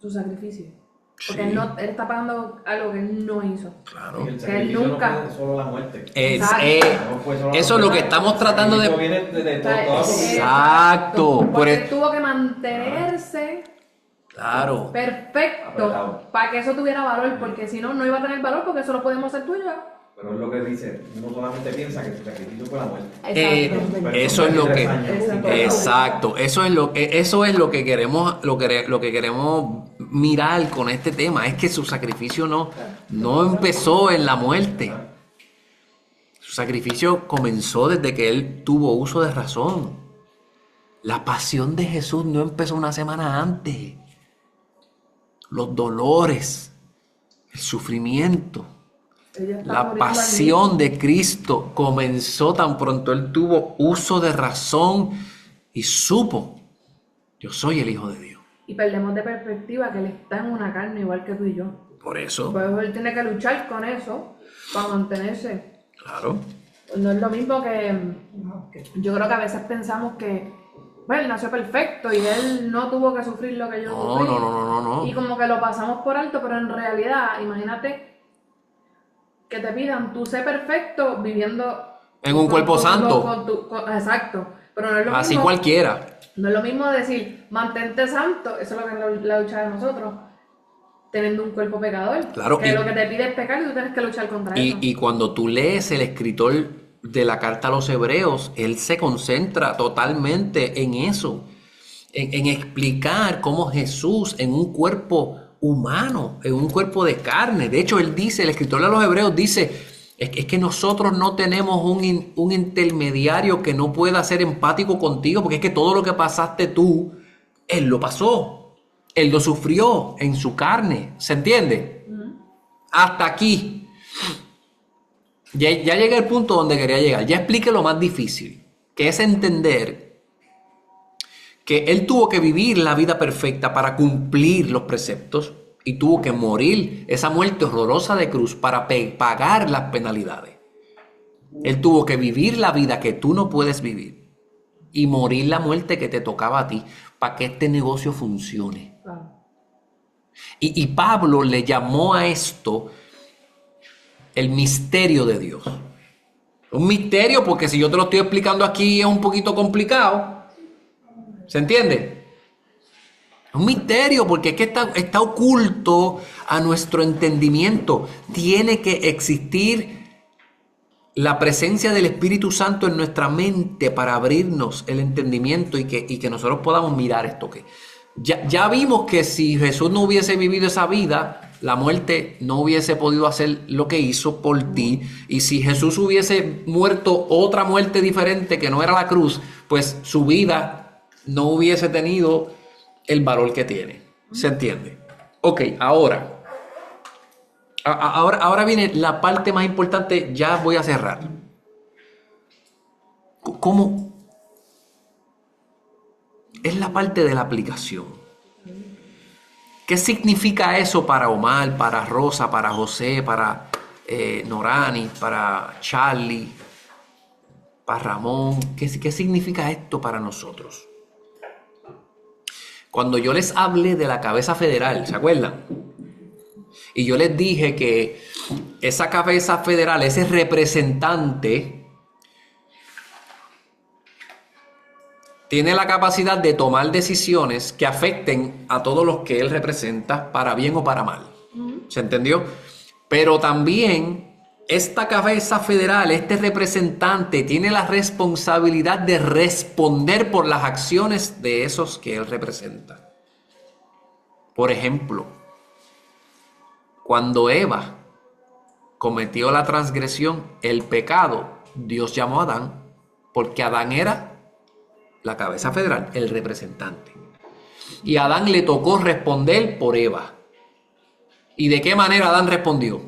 su sacrificio. Porque Sí. él está pagando algo que él no hizo. Claro. El Que sacrificio él nunca- no fue solo la muerte. Exacto. No fue solo la Eso es lo que muerte. estamos tratando El de... sacrificio viene de toda la familia. Exacto. Por Porque el- él tuvo que mantenerse Claro. perfecto Apretado. para que eso tuviera valor, porque si no, no iba a tener valor, porque eso lo podemos hacer tú y yo. Pero es lo que dice, uno solamente piensa que su sacrificio fue la muerte. Exacto. Eso es lo que... 23 años. Exacto. Eso es lo que queremos, lo que queremos mirar con este tema. Es que su sacrificio no empezó en la muerte. Su sacrificio comenzó desde que él tuvo uso de razón. La pasión de Jesús no empezó una semana antes. Los dolores, el sufrimiento, Ella está la muriendo pasión de Cristo comenzó tan pronto él tuvo uso de razón y supo, yo soy el Hijo de Dios. y perdemos de perspectiva que él está en una carne igual que tú y yo. Por eso, Pues él tiene que luchar con eso para mantenerse. claro, No es lo mismo que yo creo que a veces pensamos que bueno, él nació perfecto y él no tuvo que sufrir lo que yo sufrí. no. Y como que lo pasamos por alto, pero en realidad, imagínate que te pidan tú sé perfecto viviendo En un cuerpo santo. Exacto. Pero no es lo Así mismo. cualquiera. No es lo mismo decir mantente santo, eso es lo que es la lucha de nosotros, teniendo un cuerpo pecador. Claro, Que y- lo que te pide es pecar y tú tienes que luchar contra eso. Y cuando tú lees el escritor de la carta a los hebreos, él se concentra totalmente en eso, en explicar cómo Jesús en un cuerpo humano, en un cuerpo de carne. De hecho, él dice, el escritor de los hebreos dice, es que nosotros no tenemos un intermediario que no pueda ser empático contigo, porque es que todo lo que pasaste tú, él lo pasó, él lo sufrió en su carne, ¿se entiende? Hasta aquí. Ya llegué al punto donde quería llegar. Ya expliqué lo más difícil, que es entender que él tuvo que vivir la vida perfecta para cumplir los preceptos y tuvo que morir esa muerte horrorosa de cruz para pagar las penalidades. Él tuvo que vivir la vida que tú no puedes vivir y morir la muerte que te tocaba a ti para que este negocio funcione. Claro. Y Pablo le llamó a esto el misterio de Dios. Un misterio porque si yo te lo estoy explicando aquí es un poquito complicado. ¿Se entiende? Un misterio porque es que está oculto a nuestro entendimiento. Tiene que existir la presencia del Espíritu Santo en nuestra mente para abrirnos el entendimiento y que nosotros podamos mirar esto. Que ya vimos que si Jesús no hubiese vivido esa vida, la muerte no hubiese podido hacer lo que hizo por ti. Y si Jesús hubiese muerto otra muerte diferente que no era la cruz, pues su vida no hubiese tenido el valor que tiene. ¿Se entiende? Ok, ahora viene la parte más importante. Ya voy a cerrar. ¿Cómo? Es la parte de la aplicación. ¿Qué significa eso para Omar, para Rosa, para José, para Norani, para Charlie, para Ramón? ¿Qué significa esto para nosotros? Cuando yo les hablé de la cabeza federal, ¿se acuerdan? Y yo les dije que esa cabeza federal, ese representante, tiene la capacidad de tomar decisiones que afecten a todos los que él representa, para bien o para mal. ¿Se entendió? Pero también esta cabeza federal, este representante, tiene la responsabilidad de responder por las acciones de esos que él representa. Por ejemplo, cuando Eva cometió la transgresión, el pecado, Dios llamó a Adán, porque Adán era la cabeza federal, el representante. Y a Adán le tocó responder por Eva. ¿Y de qué manera Adán respondió?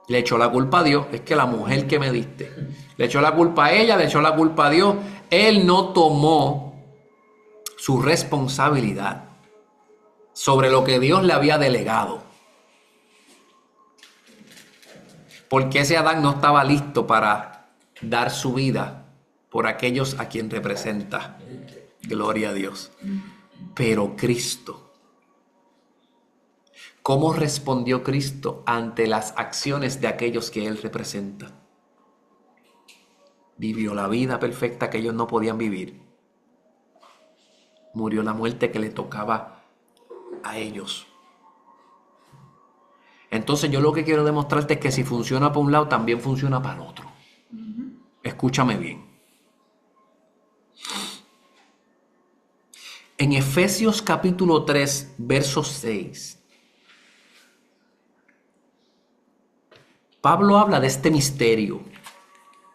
Le echó la culpa a Dios. Es que la mujer que me diste. Le echó la culpa a ella, le echó la culpa a Dios. Él no tomó su responsabilidad sobre lo que Dios le había delegado. Porque ese Adán no estaba listo para dar su vida por aquellos a quien representa. Gloria a Dios. Pero Cristo, ¿cómo respondió Cristo ante las acciones de aquellos que Él representa? Vivió la vida perfecta que ellos no podían vivir. Murió la muerte que le tocaba a ellos. Entonces yo lo que quiero demostrarte es que si funciona para un lado, también funciona para el otro. Escúchame bien. En Efesios capítulo 3, verso 6, Pablo habla de este misterio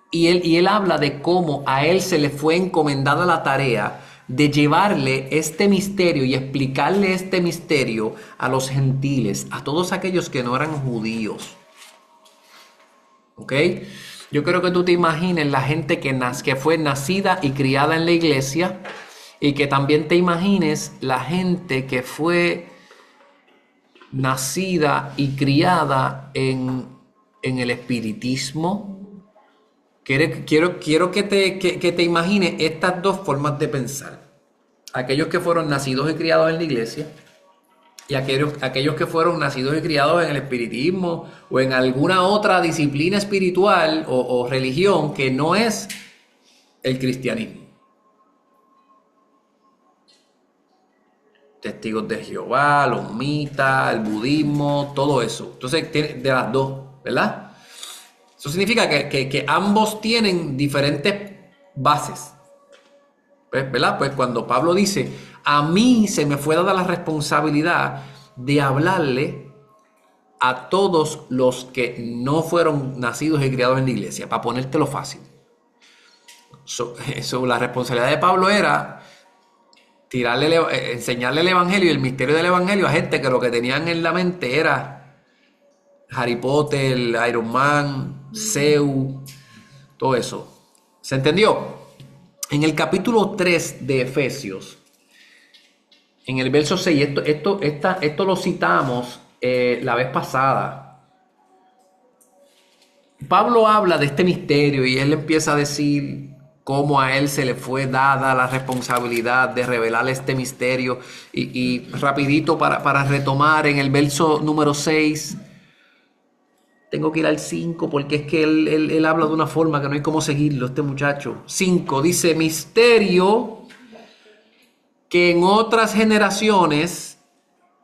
y él habla de cómo a él se le fue encomendada la tarea de llevarle este misterio y explicarle este misterio a los gentiles, a todos aquellos que no eran judíos. ¿Ok? Yo quiero que tú te imagines la gente que fue nacida y criada en la iglesia, y que también te imagines la gente que fue nacida y criada en el espiritismo. Quiero que te imagines estas dos formas de pensar. Aquellos que fueron nacidos y criados en la iglesia y aquellos que fueron nacidos y criados en el espiritismo o en alguna otra disciplina espiritual o religión que no es el cristianismo. Testigos de Jehová, los mitas, el budismo, todo eso. Entonces, de las dos, ¿verdad? Eso significa que ambos tienen diferentes bases. ¿Verdad? Pues cuando Pablo dice, a mí se me fue dada la responsabilidad de hablarle a todos los que no fueron nacidos y criados en la iglesia, para ponértelo fácil. La responsabilidad de Pablo era enseñarle el evangelio y el misterio del evangelio a gente que lo que tenían en la mente era Harry Potter, Iron Man, Zeus, todo eso. ¿Se entendió? En el capítulo 3 de Efesios, en el verso 6, esto lo citamos la vez pasada. Pablo habla de este misterio y él empieza a decir cómo a él se le fue dada la responsabilidad de revelar este misterio. Y rapidito para retomar, en el verso número 6, tengo que ir al 5 porque es que él habla de una forma que no hay cómo seguirlo, este muchacho. 5 dice, misterio que en otras generaciones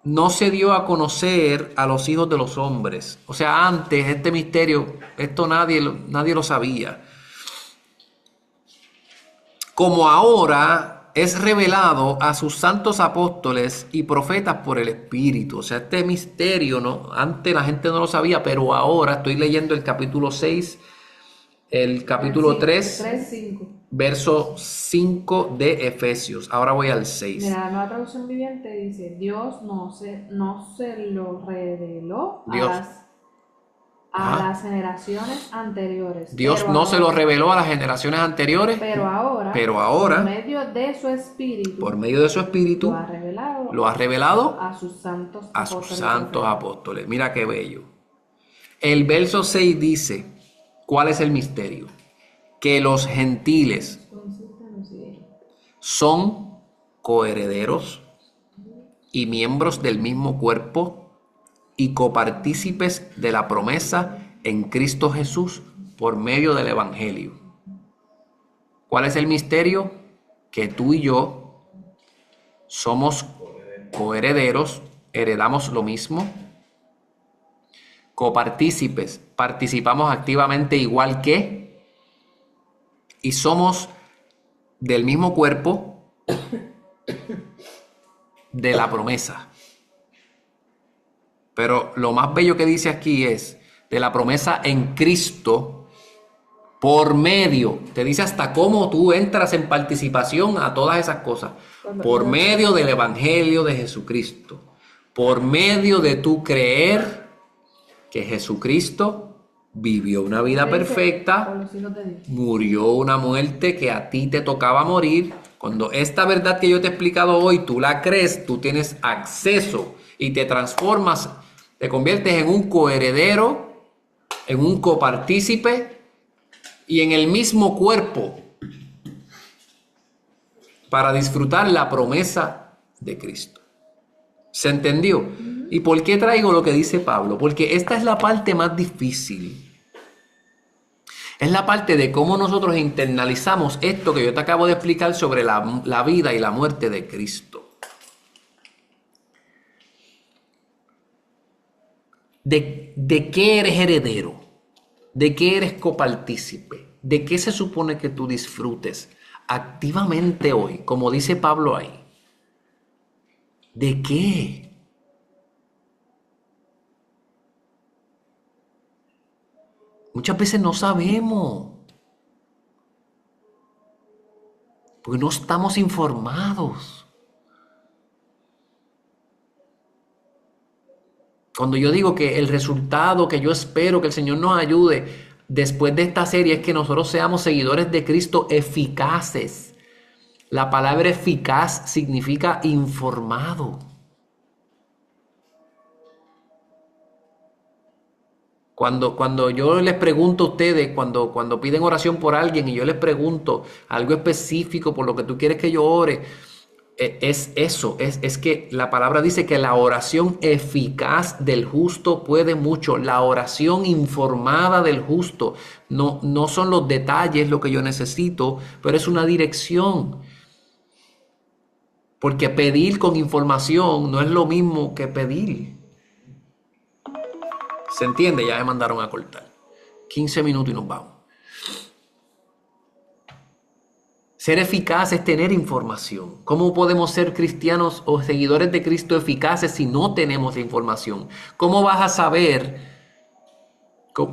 no se dio a conocer a los hijos de los hombres. O sea, antes este misterio, esto nadie lo sabía. Como ahora es revelado a sus santos apóstoles y profetas por el Espíritu. O sea, este misterio, ¿no? Antes la gente no lo sabía, pero ahora estoy leyendo el capítulo 6, el capítulo 3, verso 5 de Efesios. Ahora voy al 6. Mira, la nueva traducción viviente dice, Dios no se lo reveló a las generaciones anteriores. Dios no se lo reveló a las generaciones anteriores, pero ahora, por por medio de su Espíritu, lo lo ha revelado a sus santos a sus apóstoles y santos profetas. apóstoles. Mira qué bello. El verso 6 dice, ¿cuál es el misterio? Que los gentiles son coherederos y miembros del mismo cuerpo y copartícipes de la promesa en Cristo Jesús por medio del Evangelio. ¿Cuál es el misterio? Que tú y yo somos coherederos, heredamos lo mismo, copartícipes, participamos activamente igual que, y somos del mismo cuerpo de la promesa. Pero lo más bello que dice aquí es de la promesa en Cristo por medio, te dice hasta cómo tú entras en participación a todas esas cosas, por medio del Evangelio de Jesucristo, por medio de tu creer que Jesucristo vivió una vida Dice, por perfecta, los hijos de Dios. murió una muerte que a ti te tocaba morir. Cuando esta verdad que yo te he explicado hoy, tú la crees, tú tienes acceso y te transformas, te conviertes en un coheredero, en un copartícipe y en el mismo cuerpo para disfrutar la promesa de Cristo. ¿Se entendió? ¿Y por qué traigo lo que dice Pablo? Porque esta es la parte más difícil. Es la parte de cómo nosotros internalizamos esto que yo te acabo de explicar sobre la vida y la muerte de Cristo. ¿De qué eres heredero? ¿De qué eres copartícipe? ¿De qué se supone que tú disfrutes activamente hoy? Como dice Pablo ahí. ¿De qué? Muchas veces no sabemos. Porque no estamos informados. Cuando yo digo que el resultado que yo espero que el Señor nos ayude después de esta serie es que nosotros seamos seguidores de Cristo eficaces. La palabra eficaz significa informado. Cuando yo les pregunto a ustedes, cuando piden oración por alguien y yo les pregunto algo específico por lo que tú quieres que yo ore, es eso, es que la palabra dice que la oración eficaz del justo puede mucho. La oración informada del justo no son los detalles lo que yo necesito, pero es una dirección. Porque pedir con información no es lo mismo que pedir. ¿Se entiende? Ya me mandaron a cortar. 15 minutos y nos vamos. Ser eficaz es tener información. ¿Cómo podemos ser cristianos o seguidores de Cristo eficaces si no tenemos la información? ¿Cómo vas a saber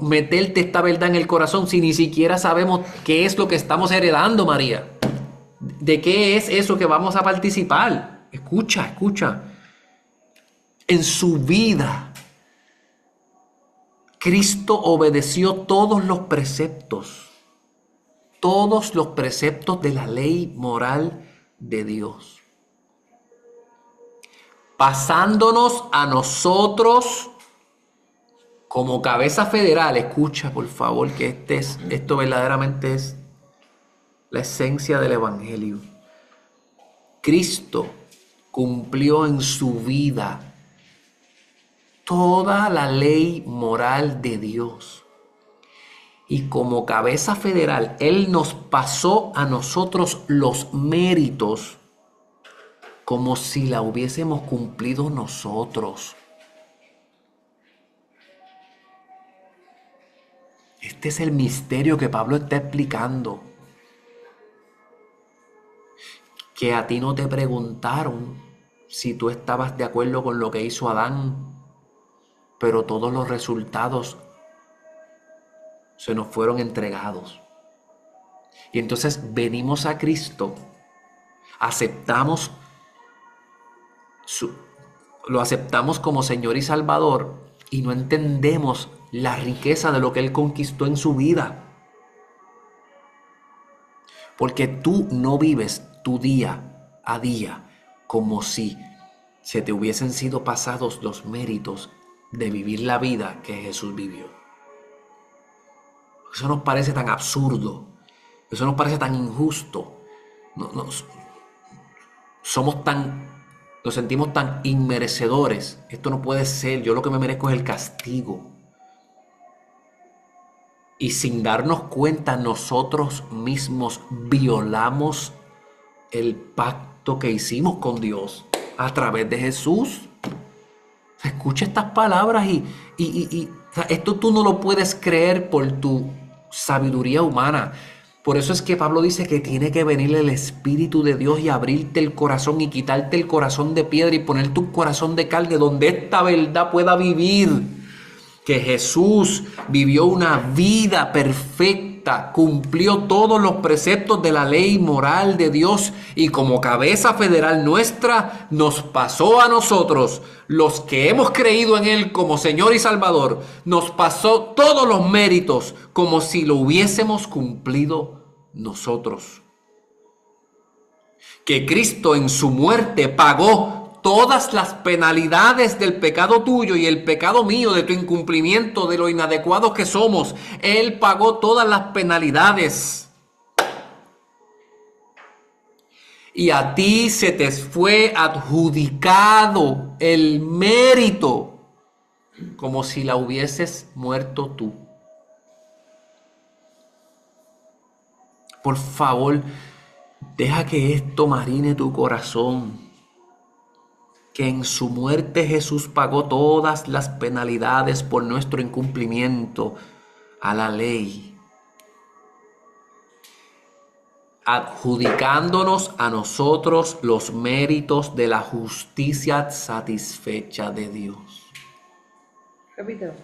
meterte esta verdad en el corazón si ni siquiera sabemos qué es lo que estamos heredando, María? ¿De qué es eso que vamos a participar? Escucha. En su vida, Cristo obedeció todos los preceptos de la ley moral de Dios, pasándonos a nosotros como cabeza federal. Escucha, por favor, que esto verdaderamente es la esencia del Evangelio. Cristo cumplió en su vida toda la ley moral de Dios. Y como cabeza federal, Él nos pasó a nosotros los méritos como si la hubiésemos cumplido nosotros. Este es el misterio que Pablo está explicando. Que a ti no te preguntaron si tú estabas de acuerdo con lo que hizo Adán, pero todos los resultados se nos fueron entregados. Y entonces venimos a Cristo, lo aceptamos como Señor y Salvador y no entendemos la riqueza de lo que Él conquistó en su vida. Porque tú no vives tu día a día como si se te hubiesen sido pasados los méritos de vivir la vida que Jesús vivió. Eso nos parece tan absurdo, eso nos parece tan injusto. Nos sentimos tan inmerecedores. Esto no puede ser. Yo lo que me merezco es el castigo. Y sin darnos cuenta, nosotros mismos violamos el pacto que hicimos con Dios a través de Jesús. Escucha estas palabras y o sea, esto tú no lo puedes creer por tu sabiduría humana. Por eso es que Pablo dice que tiene que venir el Espíritu de Dios y abrirte el corazón y quitarte el corazón de piedra y poner tu corazón de carne donde esta verdad pueda vivir. Que Jesús vivió una vida perfecta, cumplió todos los preceptos de la ley moral de Dios y como cabeza federal nuestra nos pasó a nosotros, los que hemos creído en Él como Señor y Salvador, nos pasó todos los méritos como si lo hubiésemos cumplido nosotros. Que Cristo en su muerte pagó todas las penalidades del pecado tuyo y el pecado mío, de tu incumplimiento, de lo inadecuados que somos. Él pagó todas las penalidades. Y a ti se te fue adjudicado el mérito, como si la hubieses muerto tú. Por favor, deja que esto marine tu corazón. Que en su muerte Jesús pagó todas las penalidades por nuestro incumplimiento a la ley, adjudicándonos a nosotros los méritos de la justicia satisfecha de Dios. Repítelo.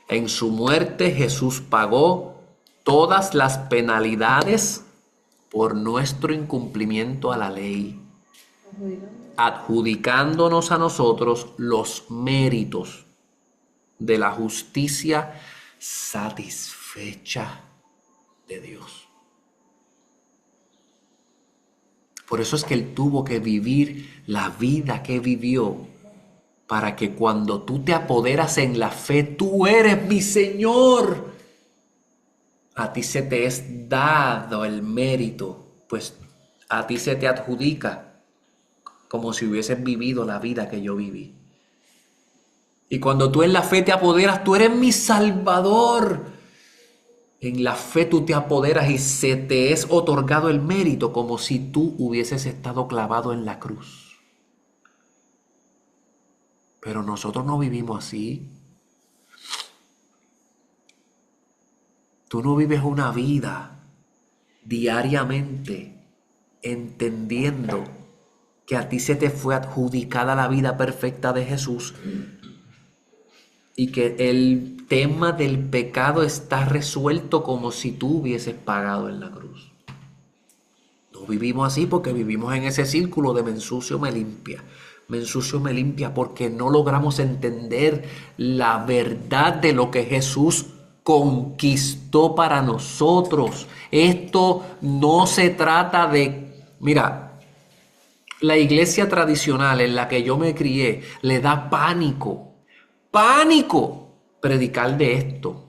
En su muerte Jesús pagó todas las penalidades por nuestro incumplimiento a la ley, adjudicándonos a nosotros los méritos de la justicia satisfecha de Dios. Por eso es que Él tuvo que vivir la vida que vivió, para que cuando tú te apoderas en la fe, tú eres mi Señor. A ti se te es dado el mérito, pues a ti se te adjudica como si hubieses vivido la vida que yo viví. Y cuando tú en la fe te apoderas, tú eres mi Salvador. En la fe tú te apoderas y se te es otorgado el mérito como si tú hubieses estado clavado en la cruz. Pero nosotros no vivimos así. Tú no vives una vida diariamente entendiendo que a ti se te fue adjudicada la vida perfecta de Jesús y que el tema del pecado está resuelto como si tú hubieses pagado en la cruz. No vivimos así porque vivimos en ese círculo de me ensucio, me limpia. Me ensucio, me limpia porque no logramos entender la verdad de lo que Jesús conquistó para nosotros. Esto no se trata de... Mira, la iglesia tradicional en la que yo me crié le da pánico predicar de esto,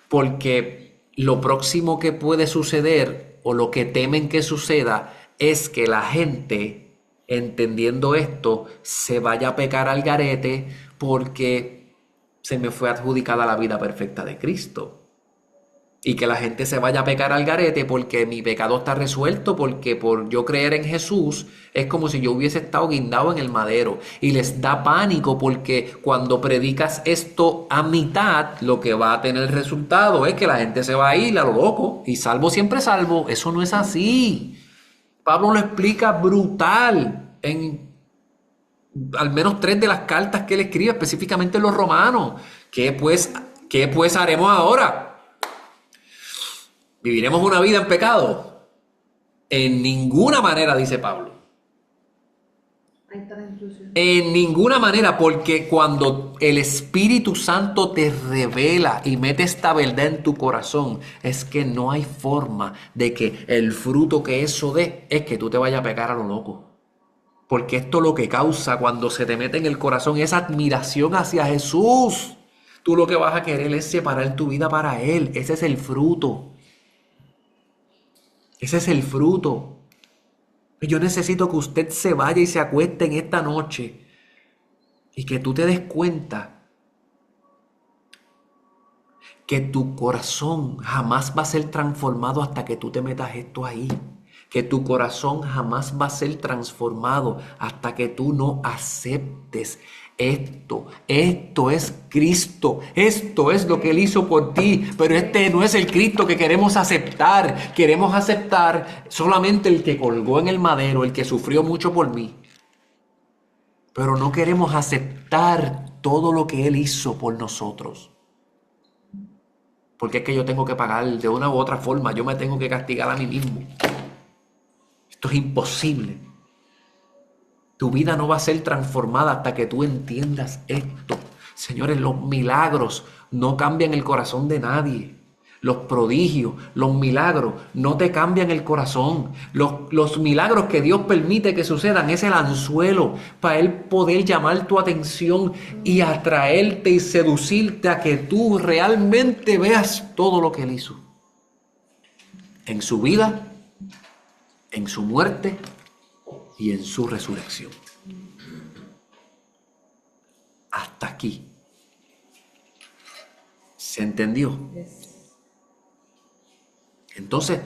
porque lo próximo que puede suceder o lo que temen que suceda es que la gente, entendiendo esto, se vaya a pecar al garete porque se me fue adjudicada la vida perfecta de Cristo. Y que la gente se vaya a pecar al garete porque mi pecado está resuelto, porque por yo creer en Jesús es como si yo hubiese estado guindado en el madero. Y les da pánico porque cuando predicas esto a mitad, lo que va a tener resultado es que la gente se va a ir a lo loco. Y salvo siempre salvo. Eso no es así. Pablo lo explica brutal en al menos 3 de las cartas que él escribe, específicamente en los Romanos. ¿Qué pues haremos ahora? ¿Viviremos una vida en pecado? En ninguna manera, dice Pablo. Ahí está la inclusión. En ninguna manera, porque cuando el Espíritu Santo te revela y mete esta verdad en tu corazón, es que no hay forma de que el fruto que eso dé es que tú te vayas a pecar a lo loco. Porque esto lo que causa cuando se te mete en el corazón es admiración hacia Jesús. Tú lo que vas a querer es separar tu vida para Él. Ese es el fruto. Ese es el fruto. Yo necesito que usted se vaya y se acueste en esta noche y que tú te des cuenta que tu corazón jamás va a ser transformado hasta que tú te metas esto ahí. Que tu corazón jamás va a ser transformado hasta que tú no aceptes esto. Esto es Cristo. Esto es lo que Él hizo por ti. Pero este no es el Cristo que queremos aceptar. Queremos aceptar solamente el que colgó en el madero, el que sufrió mucho por mí. Pero no queremos aceptar todo lo que Él hizo por nosotros. Porque es que yo tengo que pagar de una u otra forma. Yo me tengo que castigar a mí mismo. Esto es imposible. Tu vida no va a ser transformada hasta que tú entiendas esto. Señores, los milagros no cambian el corazón de nadie. Los prodigios, los milagros no te cambian el corazón. Los milagros que Dios permite que sucedan es el anzuelo para Él poder llamar tu atención y atraerte y seducirte a que tú realmente veas todo lo que Él hizo. En su vida, en su muerte y en su resurrección. Hasta aquí. ¿Se entendió? Entonces,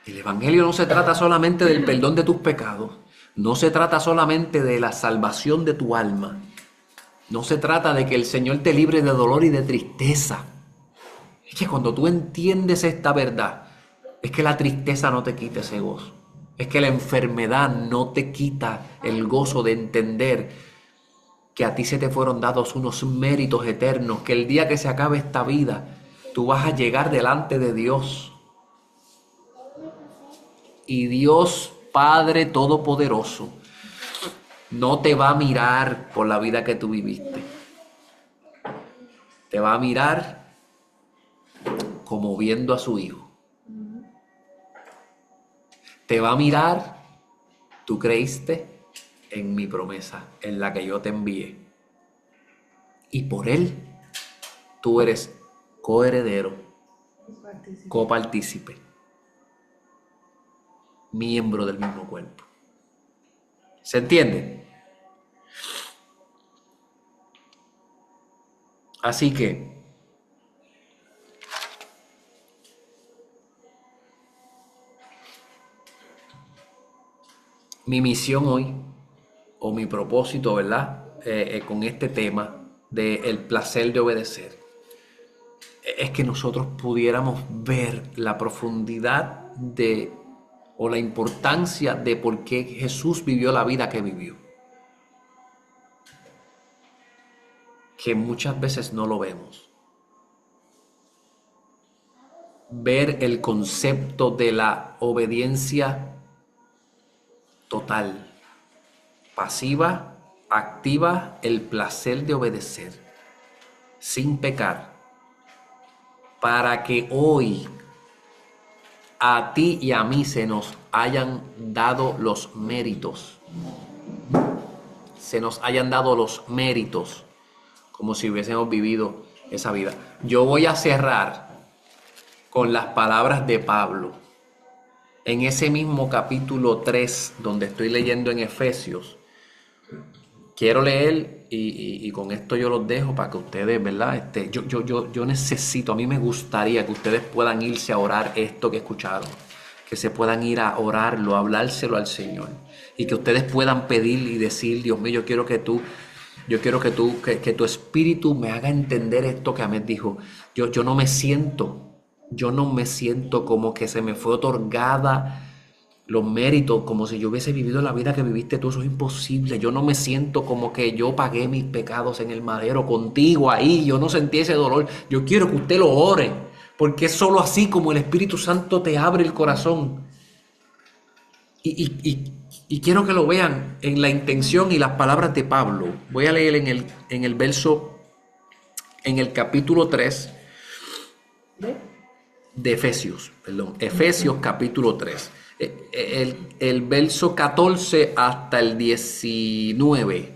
el Evangelio no se trata solamente del perdón de tus pecados, no se trata solamente de la salvación de tu alma, no se trata de que el Señor te libre de dolor y de tristeza. Es que cuando tú entiendes esta verdad, es que la tristeza no te quita ese gozo. Es que la enfermedad no te quita el gozo de entender que a ti se te fueron dados unos méritos eternos, que el día que se acabe esta vida, tú vas a llegar delante de Dios. Y Dios Padre Todopoderoso no te va a mirar por la vida que tú viviste. Te va a mirar como viendo a su Hijo. Te va a mirar, tú creíste en mi promesa, en la que yo te envié. Y por Él, tú eres coheredero, copartícipe, miembro del mismo cuerpo. ¿Se entiende? Así que mi misión hoy, o mi propósito, ¿verdad? Con este tema del placer de obedecer, es que nosotros pudiéramos ver la profundidad o la importancia de por qué Jesús vivió la vida que vivió. Que muchas veces no lo vemos. Ver el concepto de la obediencia total, pasiva, activa, el placer de obedecer, sin pecar, para que hoy a ti y a mí se nos hayan dado los méritos. Se nos hayan dado los méritos, como si hubiésemos vivido esa vida. Yo voy a cerrar con las palabras de Pablo. En ese mismo capítulo 3, donde estoy leyendo en Efesios, quiero leer y con esto yo los dejo para que ustedes, ¿verdad? Yo necesito, a mí me gustaría que ustedes puedan irse a orar esto que escucharon, que se puedan ir a orarlo, a hablárselo al Señor, y que ustedes puedan pedir y decir: Dios mío, yo quiero que tu espíritu me haga entender esto que Ahmed dijo. Yo no me siento como que se me fue otorgada los méritos, como si yo hubiese vivido la vida que viviste tú. Eso es imposible. Yo no me siento como que yo pagué mis pecados en el madero contigo ahí. Yo no sentí ese dolor. Yo quiero que usted lo ore, porque es solo así como el Espíritu Santo te abre el corazón. Y quiero que lo vean en la intención y las palabras de Pablo. Voy a leer en el verso, en el capítulo 3 de Efesios, Efesios capítulo 3. el verso 14 hasta el 19.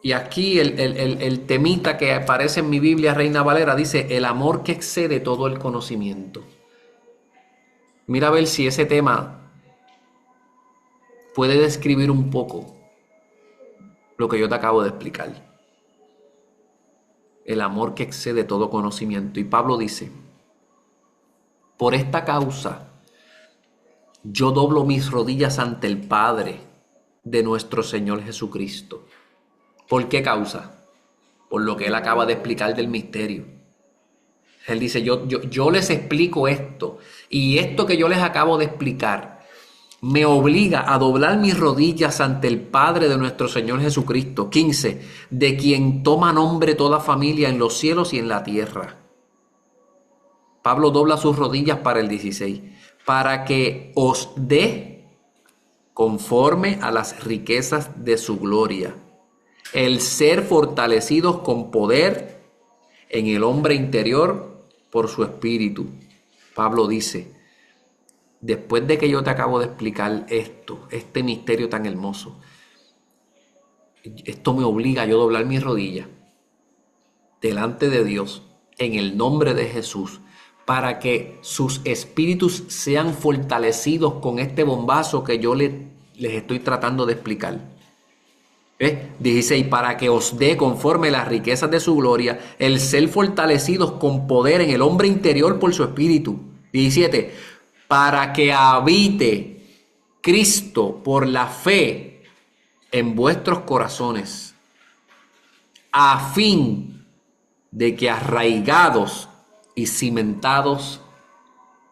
Y aquí el temita que aparece en mi Biblia Reina Valera dice: el amor que excede todo el conocimiento. Mira a ver si ese tema puede describir un poco lo que yo te acabo de explicar. El amor que excede todo conocimiento. Y Pablo dice: por esta causa yo doblo mis rodillas ante el Padre de nuestro Señor Jesucristo. ¿Por qué causa? Por lo que él acaba de explicar del misterio. Él dice: yo les explico esto, y esto que yo les acabo de explicar me obliga a doblar mis rodillas ante el Padre de nuestro Señor Jesucristo. 15. De quien toma nombre toda familia en los cielos y en la tierra. Pablo dobla sus rodillas para el 16. Para que os dé, conforme a las riquezas de su gloria, el ser fortalecidos con poder en el hombre interior por su espíritu. Pablo dice: después de que yo te acabo de explicar esto, este misterio tan hermoso, esto me obliga a yo doblar mis rodillas delante de Dios en el nombre de Jesús, para que sus espíritus sean fortalecidos con este bombazo que yo les estoy tratando de explicar. 16. Para que os dé, conforme las riquezas de su gloria, el ser fortalecidos con poder en el hombre interior por su espíritu. 17. Para que habite Cristo por la fe en vuestros corazones, a fin de que arraigados y cimentados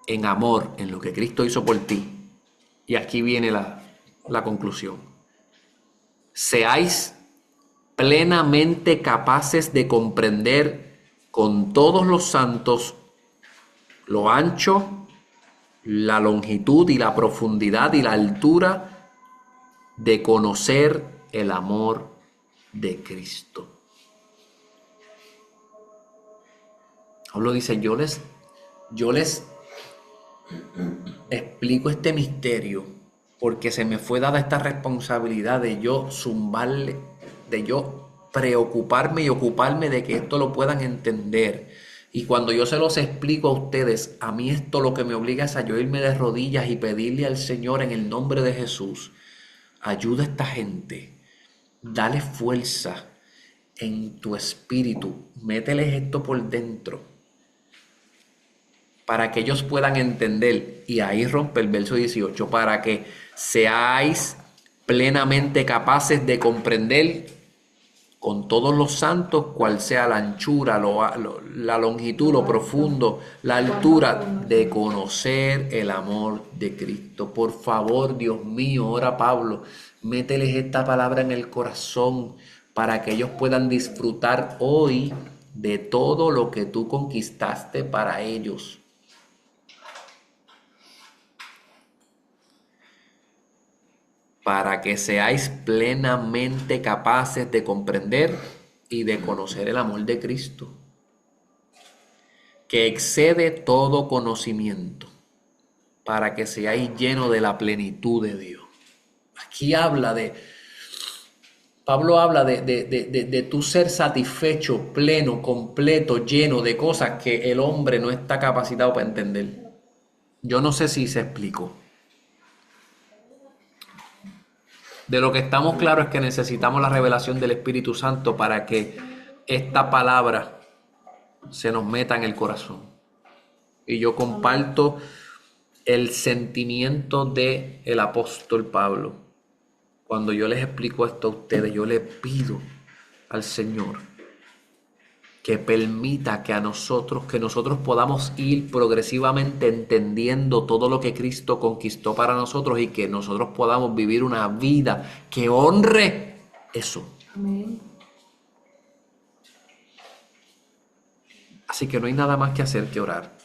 en amor, en lo que Cristo hizo por ti. Y aquí viene la conclusión. Seáis plenamente capaces de comprender con todos los santos lo ancho, la longitud y la profundidad y la altura de conocer el amor de Cristo. Pablo dice: yo les explico este misterio porque se me fue dada esta responsabilidad de yo zumbarle, de yo preocuparme y ocuparme de que esto lo puedan entender. Y cuando yo se los explico a ustedes, a mí esto lo que me obliga es a yo irme de rodillas y pedirle al Señor en el nombre de Jesús: ayuda a esta gente, dale fuerza en tu espíritu, mételes esto por dentro, para que ellos puedan entender. Y ahí rompe el verso 18, para que seáis plenamente capaces de comprender con todos los santos cuál sea la anchura, la longitud, lo profundo, la altura, de conocer el amor de Cristo. Por favor, Dios mío, ora Pablo, mételes esta palabra en el corazón para que ellos puedan disfrutar hoy de todo lo que tú conquistaste para ellos. Para que seáis plenamente capaces de comprender y de conocer el amor de Cristo, que excede todo conocimiento, para que seáis llenos de la plenitud de Dios. Aquí Pablo habla de tu ser satisfecho, pleno, completo, lleno de cosas que el hombre no está capacitado para entender. Yo no sé si se explicó. De lo que estamos claros es que necesitamos la revelación del Espíritu Santo para que esta palabra se nos meta en el corazón. Y yo comparto el sentimiento del apóstol Pablo. Cuando yo les explico esto a ustedes, yo le pido al Señor que permita que nosotros podamos ir progresivamente entendiendo todo lo que Cristo conquistó para nosotros y que nosotros podamos vivir una vida que honre eso. Amén. Así que no hay nada más que hacer que orar.